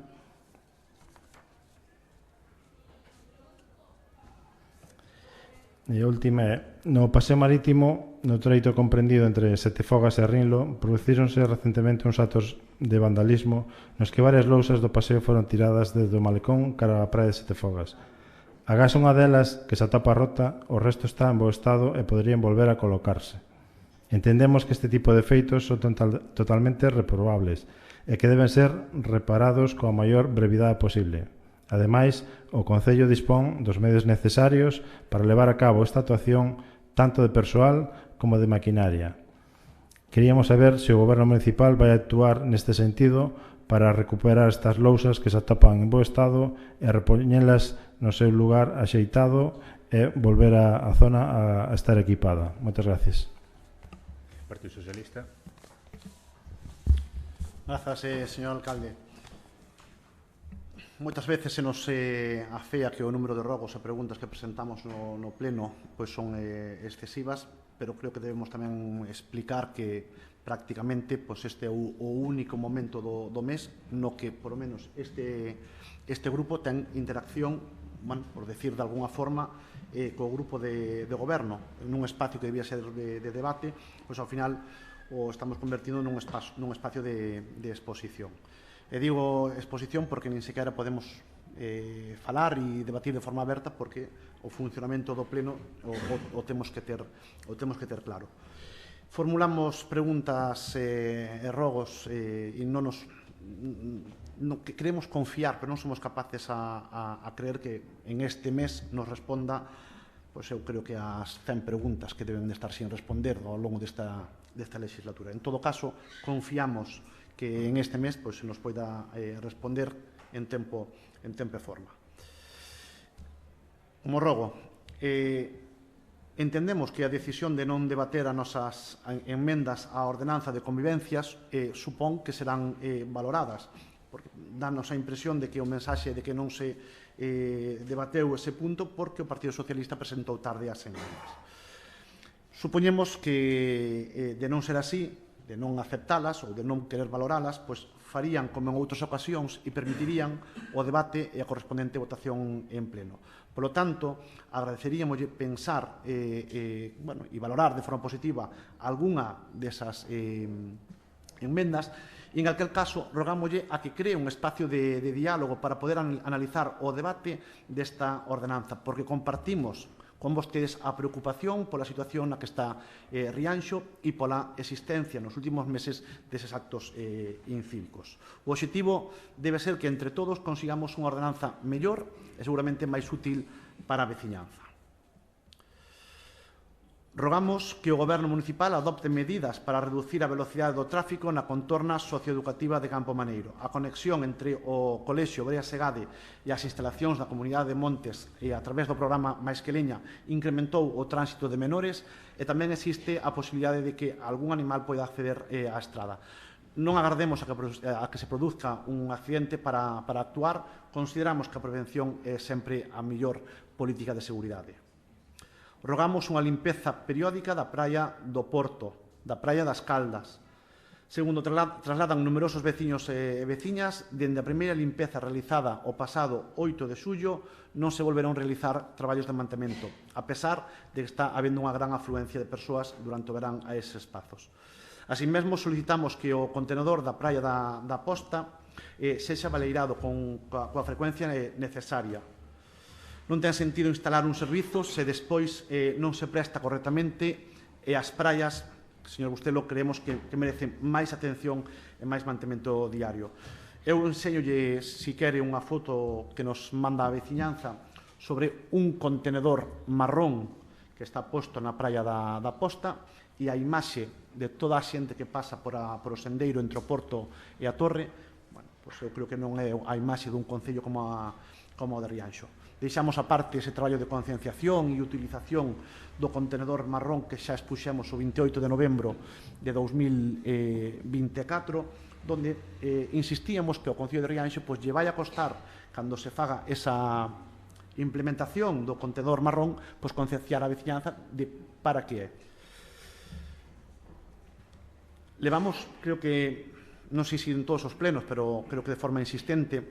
E a última é: no paseo marítimo, no treito comprendido entre Setefogas e Rinlo, producíronse recentemente uns actos de vandalismo nos que varias lousas do paseo foron tiradas desde o malecón cara á praia de Setefogas. Agás unha delas que se atopa rota, o resto está en bo estado e poderían volver a colocarse. Entendemos que este tipo de feitos son totalmente reprobables e que deben ser reparados coa maior brevidade posible. Ademais, o Concello dispón dos medios necesarios para levar a cabo esta actuación tanto de persoal como de maquinaria. Queríamos saber se o Goberno municipal vai actuar neste sentido para recuperar estas lousas que se atopan en bo estado e repoñelas no seu lugar axeitado e volver a zona a estar equipada. Moitas gracias. Partido Socialista. Grazas, señor alcalde. Moitas veces se nos afea que o número de rogos e preguntas que presentamos no pleno pois son excesivas, pero creo que debemos tamén explicar que prácticamente pois este é o único momento do mes no que, por lo menos, este grupo ten interacción, bueno, por decir de alguna forma, co grupo de goberno, nun espacio que debía ser de debate, pois ao final o estamos convertindo nun espacio de exposición. E digo exposición porque nin sequera podemos falar e debatir de forma aberta porque o funcionamento do pleno o temos que ter claro. Formulamos preguntas e rogos e non que queremos confiar, pero non somos capaces a creer que en este mes nos responda, pois eu creo que as 100 preguntas que deben de estar sin responder ao longo desta legislatura. En todo caso, confiamos que en este mes se nos poida responder en tempo e forma. Como rogo, entendemos que a decisión de non debater as nosas enmendas á ordenanza de convivencias supón que serán valoradas, porque danos a impresión de que o mensaxe de que non se debateu ese punto porque o Partido Socialista presentou tarde as enmendas. Supoñemos que de non ser así, de non aceptalas ou de non querer valoralas, pois farían como en outras ocasións e permitirían o debate e a correspondente votación en pleno. Por lo tanto, agradeceríamos pensar e valorar de forma positiva algunha desas enmendas e en aquel caso rogámoslle a que cree un espacio de diálogo para poder analizar o debate desta ordenanza, porque compartimos con vostedes a preocupación pola situación na que está Rianxo e pola existencia nos últimos meses deses actos incívicos. O obxectivo debe ser que entre todos consigamos unha ordenanza mellor e seguramente máis útil para a veciñanza. Rogamos que o Goberno municipal adopte medidas para reducir a velocidade do tráfico na contorna socioeducativa de Campo Maneiro. A conexión entre o Colexio Brea Segade e as instalacións da Comunidade de Montes e a través do programa Mais que Leña incrementou o tránsito de menores e tamén existe a posibilidade de que algún animal poida acceder á estrada. Non agardemos a que se produzca un accidente para actuar. Consideramos que a prevención é sempre a mellor política de seguridade. Rogamos unha limpeza periódica da praia do Porto, da praia das Caldas. Segundo trasladan numerosos veciños e veciñas, dende a primeira limpeza realizada o pasado 8 de xullo non se volverán realizar traballos de mantemento, a pesar de que está habendo unha gran afluencia de persoas durante o verán a eses espazos. Así mesmo, solicitamos que o contenedor da praia da Posta sexa baleirado coa frecuencia necesaria. Non ten sentido instalar un servizo se despois non se presta correctamente e as praias, señor Bustelo, creemos que merecen máis atención e máis mantemento diario. Eu enseñolle, se quere, unha foto que nos manda a veciñanza sobre un contenedor marrón que está posto na praia da Posta e a imaxe de toda a xente que pasa por o sendeiro entre o Porto e a Torre. Bueno, pois eu creo que non é a imaxe dun concello como o de Rianxo. Deixamos aparte ese traballo de concienciación e utilización do contenedor marrón que xa expuxemos o 28 de novembro de 2024, donde insistíamos que o Concello de Rianxo lle vai a costar, cando se faga esa implementación do contenedor marrón, concienciar a veciñanza de para que é. Levamos, creo que, non sei se en todos os plenos, pero creo que de forma insistente,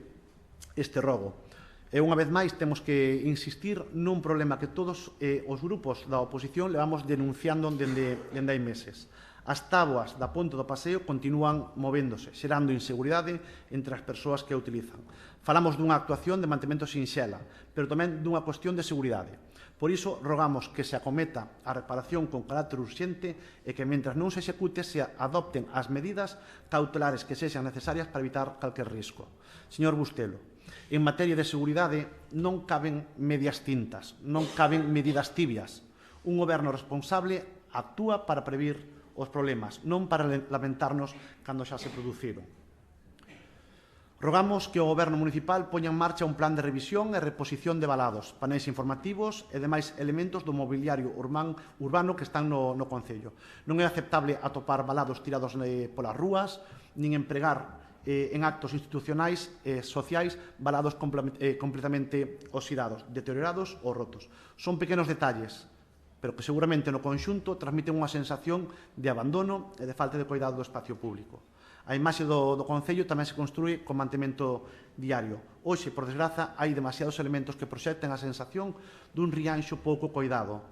este rogo. E unha vez máis temos que insistir nun problema que todos os grupos da oposición levamos denunciando dende hai meses. As táboas da Ponte do Paseo continúan movéndose, xerando inseguridade entre as persoas que a utilizan. Falamos dunha actuación de mantemento sinxela, pero tamén dunha cuestión de seguridade. Por iso, rogamos que se acometa a reparación con carácter urxente e que, mentras non se execute, se adopten as medidas cautelares que sexan necesarias para evitar calquer risco. Señor Bustelo, en materia de seguridade non caben medias tintas, non caben medidas tibias. Un goberno responsable actúa para previr os problemas, non para lamentarnos cando xa se produciron. Rogamos que o Goberno municipal poña en marcha un plan de revisión e reposición de valados, paneis informativos e demais elementos do mobiliario urbano que están no Concello. Non é aceptable atopar valados tirados polas rúas, nin empregar en actos institucionais e sociais valados completamente oxidados, deteriorados ou rotos. Son pequenos detalles, pero que seguramente no conxunto transmiten unha sensación de abandono e de falta de cuidado do espacio público. A imaxe do Concello tamén se construye con mantemento diario. Hoxe, por desgraza, hai demasiados elementos que proxecten a sensación dun Rianxo pouco cuidado,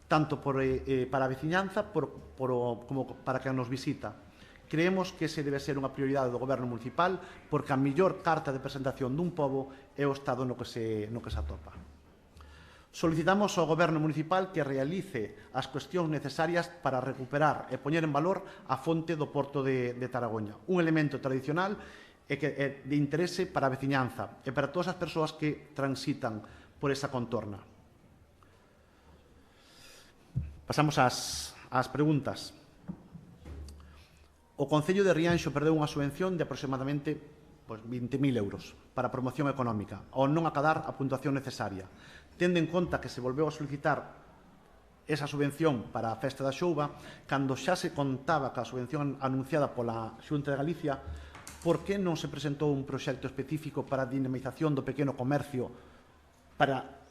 tanto para a veciñanza como para quen nos visita. Creemos que ese debe ser unha prioridade do Goberno municipal porque a mellor carta de presentación dun pobo é o estado no que se atopa. Solicitamos ao Goberno municipal que realice as cuestións necesarias para recuperar e poñer en valor a fonte do Porto de Taragoña, un elemento tradicional e que é de interese para a veciñanza e para todas as persoas que transitan por esa contorna. Pasamos ás preguntas. O Concello de Rianxo perdeu unha subvención de aproximadamente 20.000 euros para a promoción económica, ao non acadar a puntuación necesaria. Tendo en conta que se volveu a solicitar esa subvención para a Festa da Xouba, cando xa se contaba ca subvención anunciada pola Xunta de Galicia, por que non se presentou un proxecto específico para a dinamización do pequeno comercio para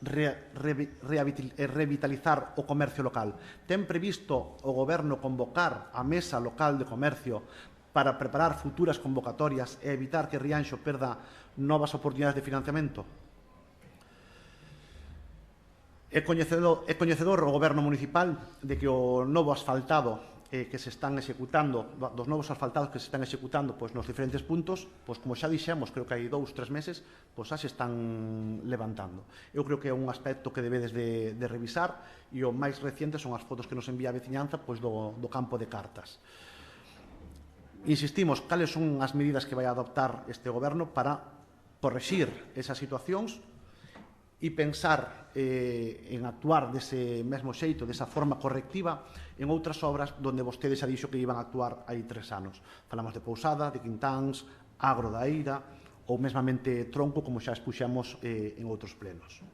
revitalizar o comercio local? Ten previsto o Goberno convocar a Mesa Local de Comercio para preparar futuras convocatorias e evitar que Rianxo perda novas oportunidades de financiamento? É coñecedor o Goberno municipal de que o novo asfaltado que se están executando, dos novos asfaltados que se están executando nos diferentes puntos, como xa dixemos, creo que hai 2-3 meses, xa se están levantando. Eu creo que é un aspecto que debedes de revisar, e o máis reciente son as fotos que nos envía a veciñanza do campo de cartas. Insistimos, cales son as medidas que vai adoptar este goberno para correxir esas situacións e pensar en actuar dese mesmo xeito, desa forma correctiva, en outras obras onde vostedes xa dixo que iban a actuar hai 3 anos. Falamos de Pousada, de Quintáns, Agro da Eira ou mesmamente Tronco, como xa expuxemos en outros plenos.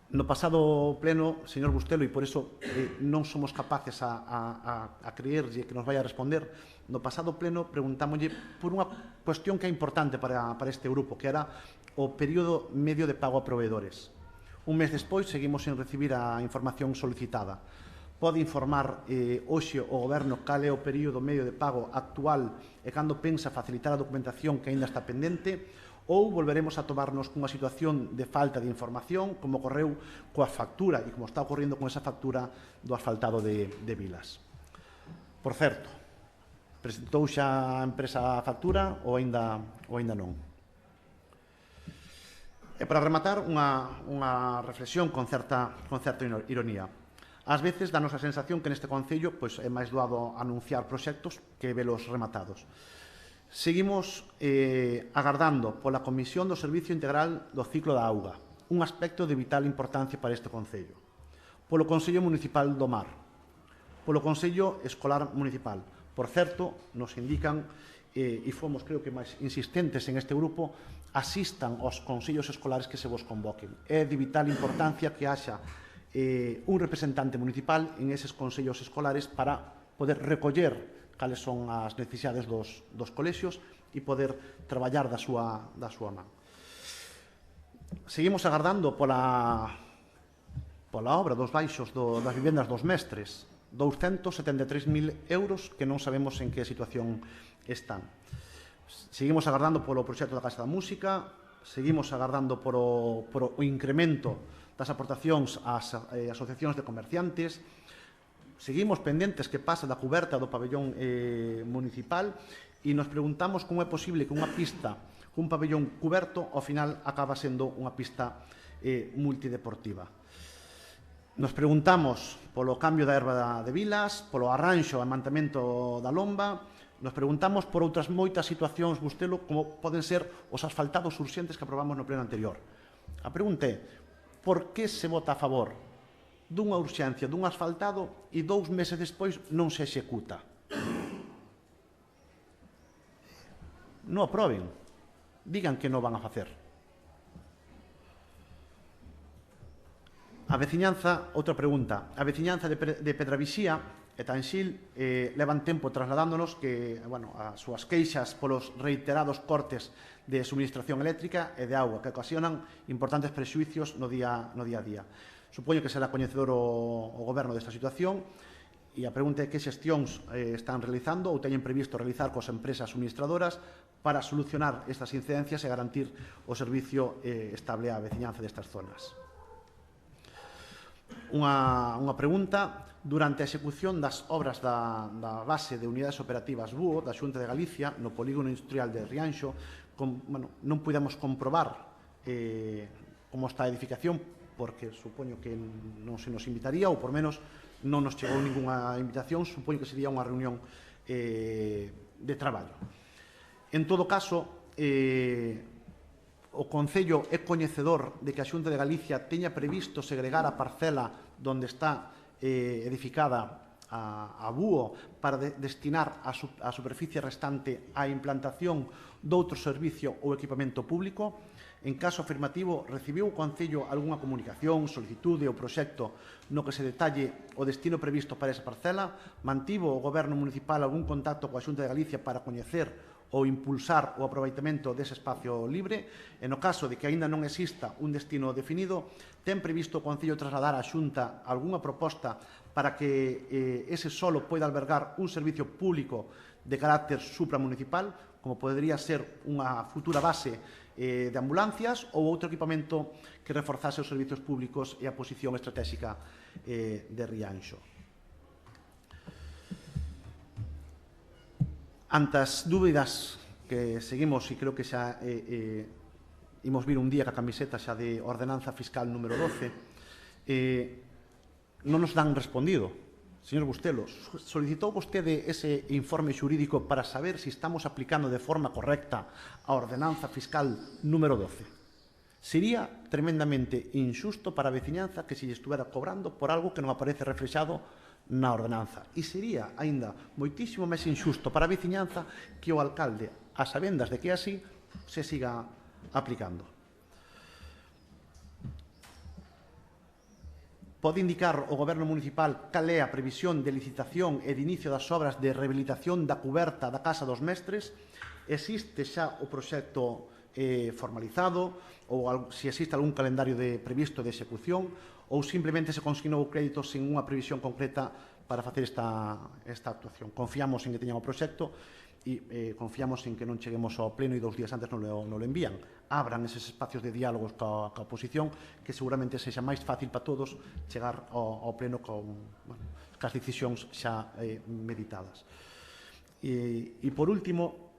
No pasado pleno, señor Bustelo, e por iso non somos capaces a creerlle que nos vai a responder, no pasado pleno preguntámoslle por unha cuestión que é importante para este grupo, que era o período medio de pago a proveedores. Un mes despois seguimos sen recibir a información solicitada. Pode informar hoxe o Goberno cal é o período medio de pago actual e cando pensa facilitar a documentación que aínda está pendente, ou volveremos a tomarnos cunha situación de falta de información, como ocorreu coa factura e como está ocorrendo con esa factura do asfaltado de Vilas. Por certo, presentou xa a empresa a factura ou aínda non? E para rematar, unha reflexión con certa ironía. Ás veces danos a sensación que neste Concello é máis doado anunciar proxectos que velos rematados. Seguimos agardando pola Comisión do Servicio Integral do Ciclo da Auga, un aspecto de vital importancia para este Concello. Polo Consello Municipal do Mar, polo Consello Escolar Municipal. Por certo, nos indican, e fomos, creo que, máis insistentes en este grupo, asistan aos consellos escolares que se vos convoquen. É de vital importancia que haxa un representante municipal en eses consellos escolares para poder recoller cales son as necesidades dos colexios e poder traballar da súa man. Seguimos agardando pola obra dos baixos das vivendas dos mestres, 273.000 euros que non sabemos en que situación están. Seguimos agardando polo proxecto da Casa da Música, seguimos agardando por o incremento das aportacións ás asociacións de comerciantes, seguimos pendentes que pasa da cuberta do pabellón municipal e nos preguntamos como é posible que unha pista cun pabellón cuberto ao final acaba sendo unha pista multideportiva. Nos preguntamos polo cambio da herba de Vilas, polo arranxo e mantemento da lomba, nos preguntamos por outras moitas situacións, Bustelo, como poden ser os asfaltados urxentes que aprobamos no pleno anterior. A pregunta é, por que se vota a favor dunha urxencia dun asfaltado e 2 meses despois non se executa? Non aproben. Digan que non van a facer. A veciñanza, outra pregunta. A veciñanza de Pedravixía e Tanxil levan tempo trasladándonos que as súas queixas polos reiterados cortes de suministración eléctrica e de auga que ocasionan importantes prexuicios no día a día. Supoño que será coñecedor o Goberno desta situación e a pregunta é que xestións están realizando ou teñen previsto realizar coas empresas suministradoras para solucionar estas incidencias e garantir o servicio estable á veciñanza destas zonas. Unha pregunta. Durante a execución das obras da base de unidades operativas BUO da Xunta de Galicia no polígono industrial de Rianxo, non pudemos comprobar como está a edificación, porque supoño que non se nos invitaría, ou por menos non nos chegou ninguna invitación, supoño que sería unha reunión de traballo. En todo caso, o Concello é coñecedor de que a Xunta de Galicia teña previsto segregar a parcela onde está edificada a BUO para destinar a superficie restante á implantación doutro servicio ou equipamento público. En caso afirmativo, recibiu o Concello algunha comunicación, solicitude ou proxecto no que se detalle o destino previsto para esa parcela? Mantivo o Goberno Municipal algún contacto coa Xunta de Galicia para coñecer ou impulsar o aproveitamento dese espacio libre? E no caso de que aínda non exista un destino definido, ten previsto o Concello trasladar á Xunta algunha proposta para que ese solo poida albergar un servicio público de carácter supramunicipal, como podría ser unha futura base de ambulancias ou outro equipamento que reforzase os servicios públicos e a posición estratégica de Rianxo? Ante as dúbidas que seguimos, e creo que xa imos vir un día ca camiseta xa de ordenanza fiscal número 12, non nos dan respondido. Señor Bustelo, solicitou vostede ese informe xurídico para saber se estamos aplicando de forma correcta a ordenanza fiscal número 12. Sería tremendamente injusto para a veciñanza que se lle estuvera cobrando por algo que non aparece reflexado na ordenanza. E sería aínda moitísimo máis injusto para a veciñanza que o alcalde, a sabendas de que é así, se siga aplicando. Pode indicar o Goberno municipal cal é a previsión de licitación e de inicio das obras de rehabilitación da cuberta da Casa dos Mestres? Existe xa o proxecto formalizado ou se existe algún calendario previsto de execución ou simplemente se consignou o crédito sin unha previsión concreta para facer esta actuación? Confiamos en que teñan o proxecto e confiamos en que non cheguemos ao pleno e 2 días antes non lo envían. Abran eses espacios de diálogos ca oposición, que seguramente sexa máis fácil para todos chegar ao pleno con as decisións xa meditadas. E por último,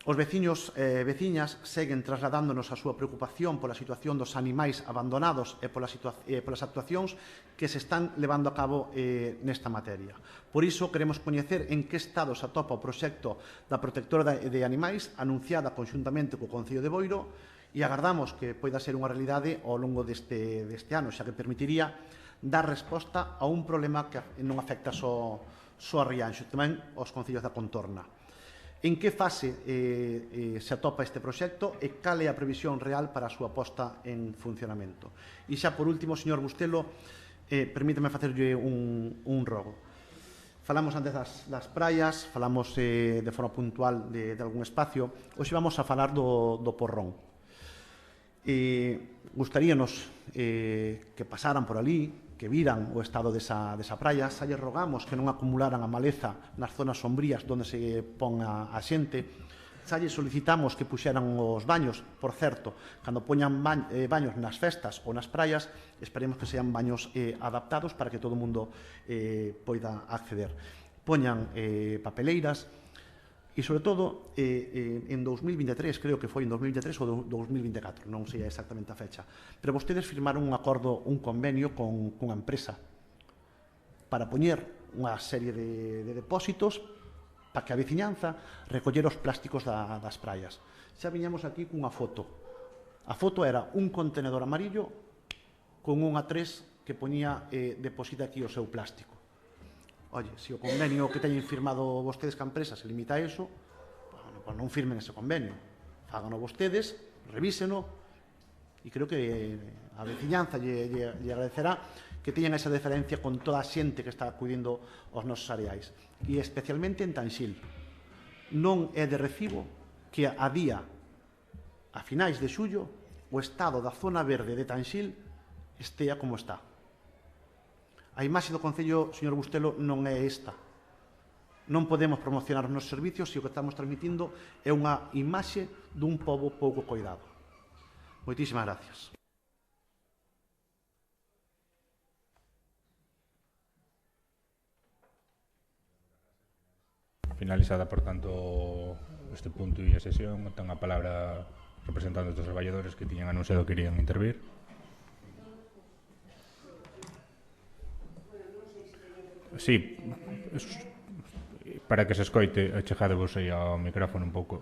os veciños e veciñas seguen trasladándonos a súa preocupación pola situación dos animais abandonados e polas actuacións que se están levando a cabo nesta materia. Por iso, queremos coñecer en que estado se atopa o proxecto da protectora de animais anunciada conxuntamente co Concello de Boiro e agardamos que poida ser unha realidade ao longo deste ano, xa que permitiría dar resposta a un problema que non afecta só a Rianxo, tamén aos concellos da contorna. En que fase se atopa este proxecto e cal é a previsión real para a súa posta en funcionamento? E xa por último, señor Bustelo, permítame facerlle un rogo. Falamos antes das praias, falamos de forma puntual de algún espacio. Hoxe vamos a falar do Porrón. Gustaríanos que pasaran por ali, que viran o estado desa praia. Xa lle rogamos que non acumularan a maleza nas zonas sombrías onde se pon a xente. Xa lle solicitamos que puxeran os baños. Por certo, cando poñan baños nas festas ou nas praias, esperemos que sean baños adaptados para que todo o mundo poida acceder. Poñan papeleiras e, sobre todo, en 2023, creo que foi en 2023 ou 2024, non sei exactamente a fecha, pero vostedes firmaron un acordo, un convenio con unha empresa para poñer unha serie de depósitos para que a veciñanza recollera os plásticos das praias. Xa viñamos aquí cunha foto. A foto era un contenedor amarillo con un A3 que poñía deposita aquí o seu plástico. Oye, se o convenio que teñen firmado vostedes ca empresa se limita a eso, pues non firmen ese convenio. Fágano vostedes, revíseno, e creo que a veciñanza lle agradecerá que teñan esa deferencia con toda a xente que está acudindo aos nosos areais. E especialmente en Tanxil. Non é de recibo que a día, a finais de xullo, o estado da zona verde de Tanxil estea como está. A imaxe do Concello, señor Bustelo, non é esta. Non podemos promocionar os nosos servicios se o que estamos transmitindo é unha imaxe dun pobo pouco coidado. Moitísimas gracias. Finalizada, por tanto, este punto e a sesión, ten a palabra representando dos traballadores que tiñan anunciado que irían intervir. Sí, para que se escoite, achegádevos aí ao micrófono un pouco.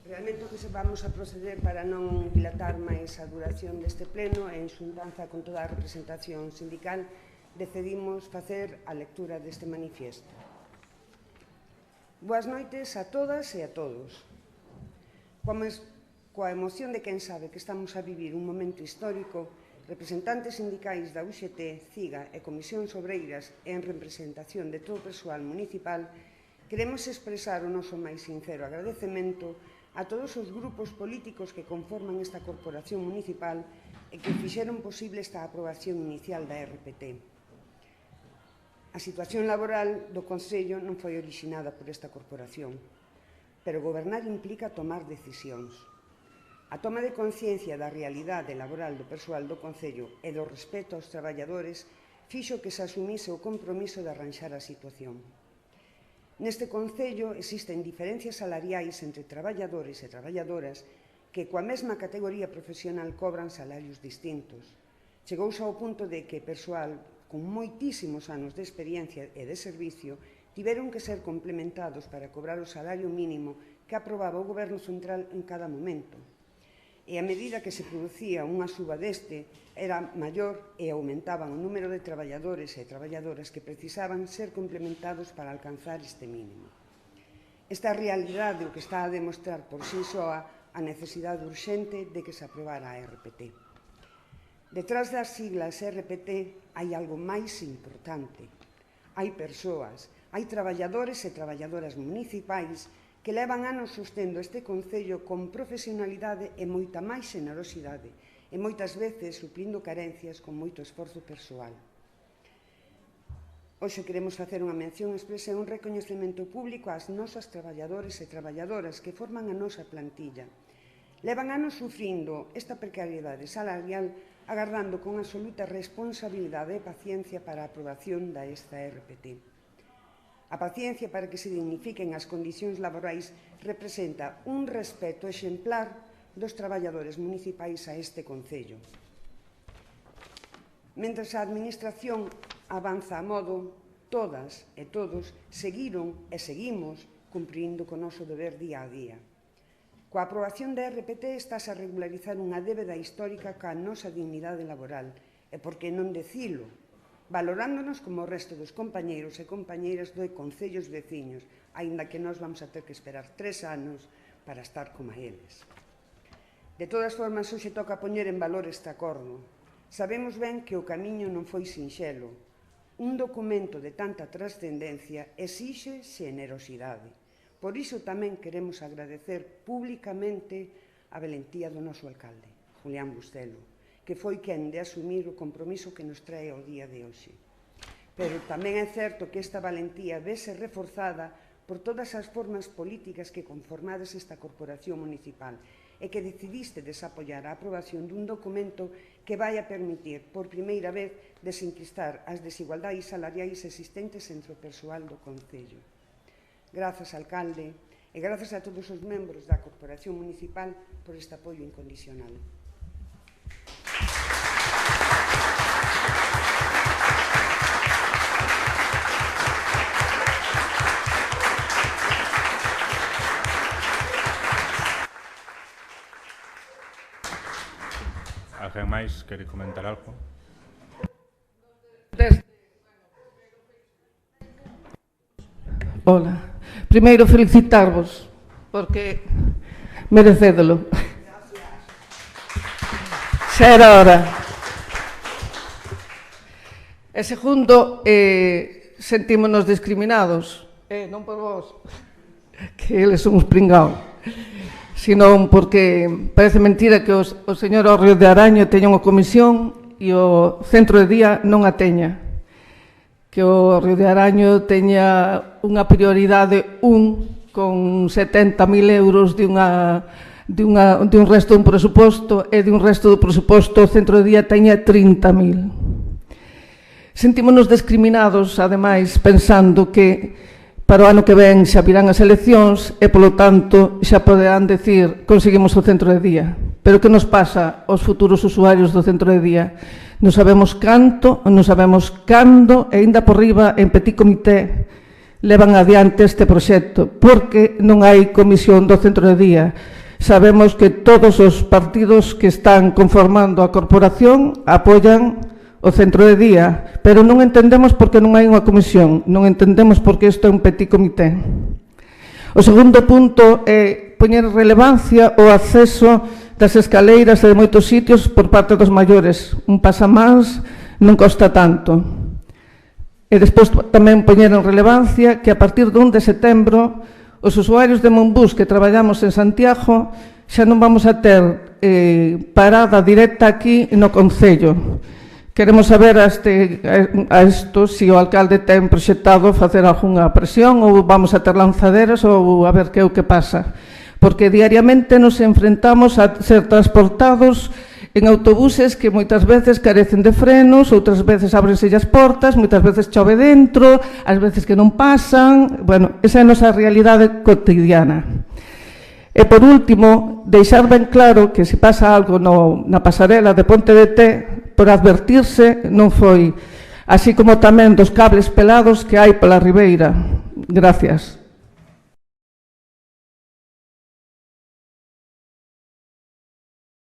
Realmente o que se vamos a proceder para non dilatar máis a duración deste pleno e en xuntanza con toda a representación sindical decidimos facer a lectura deste manifiesto. Boas noites a todas e a todos. Coa emoción de quen sabe que estamos a vivir un momento histórico, representantes sindicais da UGT, CIGA e Comisións Obreiras e en representación de todo o persoal municipal, queremos expresar o noso máis sincero agradecemento a todos os grupos políticos que conforman esta corporación municipal e que fixeron posible esta aprobación inicial da RPT. A situación laboral do Concello non foi orixinada por esta corporación, pero gobernar implica tomar decisións. A toma de conciencia da realidade laboral do persoal do Concello e do respeto aos traballadores fixo que se asumise o compromiso de arranxar a situación. Neste Concello existen diferencias salariais entre traballadores e traballadoras que coa mesma categoría profesional cobran salarios distintos. Chegouse ao punto de que persoal con moitísimos anos de experiencia e de servicio tiveron que ser complementados para cobrar o salario mínimo que aprobaba o Goberno Central en cada momento. E a medida que se producía unha suba deste era maior e aumentaban o número de traballadores e traballadoras que precisaban ser complementados para alcanzar este mínimo. Esta realidade o que está a demostrar por si soa a necesidade urxente de que se aprobara a RPT. Detrás das siglas RPT hai algo máis importante. Hai persoas, hai traballadores e traballadoras municipais que levan anos sostendo este Concello con profesionalidade e moita máis xenerosidade e moitas veces suplindo carencias con moito esforzo persoal. Hoxe queremos facer unha mención expresa e un recoñecemento público ás nosas traballadores e traballadoras que forman a nosa plantilla. Levan anos sufrindo esta precariedade salarial agardando con absoluta responsabilidade e paciencia para a aprobación da esta RPT. A paciencia para que se dignifiquen as condicións laborais representa un respeto exemplar dos traballadores municipais a este Concello. Mentres a Administración avanza a modo, todas e todos seguiron e seguimos cumprindo co noso deber día a día. Coa aprobación da RPT estás a regularizar unha débeda histórica ca nosa dignidade laboral e, por que non decilo, valorándonos como o resto dos compañeiros e compañeiras do Concellos veciños, aínda que nós vamos a ter que esperar 3 anos para estar como eles. De todas formas, hoxe toca poñer en valor este acordo. Sabemos ben que o camiño non foi sinxelo. Un documento de tanta trascendencia exixe xenerosidade. Por iso tamén queremos agradecer públicamente a valentía do noso alcalde, Julián Bustelo, que foi quen de asumir o compromiso que nos trae ao día de hoxe. Pero tamén é certo que esta valentía vese reforzada por todas as formas políticas que conformades esta corporación municipal e que decidiste desapoiar a aprobación dun documento que vai a permitir, por primeira vez, desenquistar as desigualdades salariais existentes entre o persoal do Concello. Grazas, alcalde, e grazas a todos os membros da corporación municipal por este apoio incondicional. Alguén máis quere comentar algo? Ola. Primeiro, felicitarvos, porque merecédolo. Xa era hora. E segundo, sentímonos discriminados. Non por vos, que eles son uns pringados, senón porque parece mentira que o señor Río de Araño teña unha comisión e o centro de día non a teña. Que o Río de Araño teña unha prioridade con 70.000 euros de un resto dun presuposto e de un resto do presuposto o centro de día teña 30.000. Sentímonos discriminados, ademais, pensando que para o ano que ven xa virán as eleccións e, polo tanto, xa poderán decir conseguimos o centro de día. Pero que nos pasa aos futuros usuarios do centro de día? Non sabemos canto, non sabemos cando, e ainda por riba, en petit comité, levan adiante este proxecto, porque non hai comisión do centro de día. Sabemos que todos os partidos que están conformando a corporación apoian o centro de día, pero non entendemos por que non hai unha comisión, non entendemos por que isto é un petit comité. O segundo punto é poñer relevancia o acceso das escaleiras e de moitos sitios por parte dos maiores. Un pasamás non costa tanto. E despois tamén poñer en relevancia que a partir do 1 de setembro os usuarios de Monbús que traballamos en Santiago xa non vamos a ter parada directa aquí no Concello. Queremos saber a isto se o alcalde ten proxectado facer algunha presión ou vamos a ter lanzaderas ou a ver que é o que pasa. porque diariamente nos enfrentamos a ser transportados en autobuses que moitas veces carecen de frenos, outras veces ábrense as portas, moitas veces chove dentro, ás veces que non pasan. Bueno, esa é a nosa realidade cotidiana. E, por último, deixar ben claro que se pasa algo na pasarela de Ponte de Té, por advertirse, non foi, así como tamén dos cables pelados que hai pola ribeira. Gracias.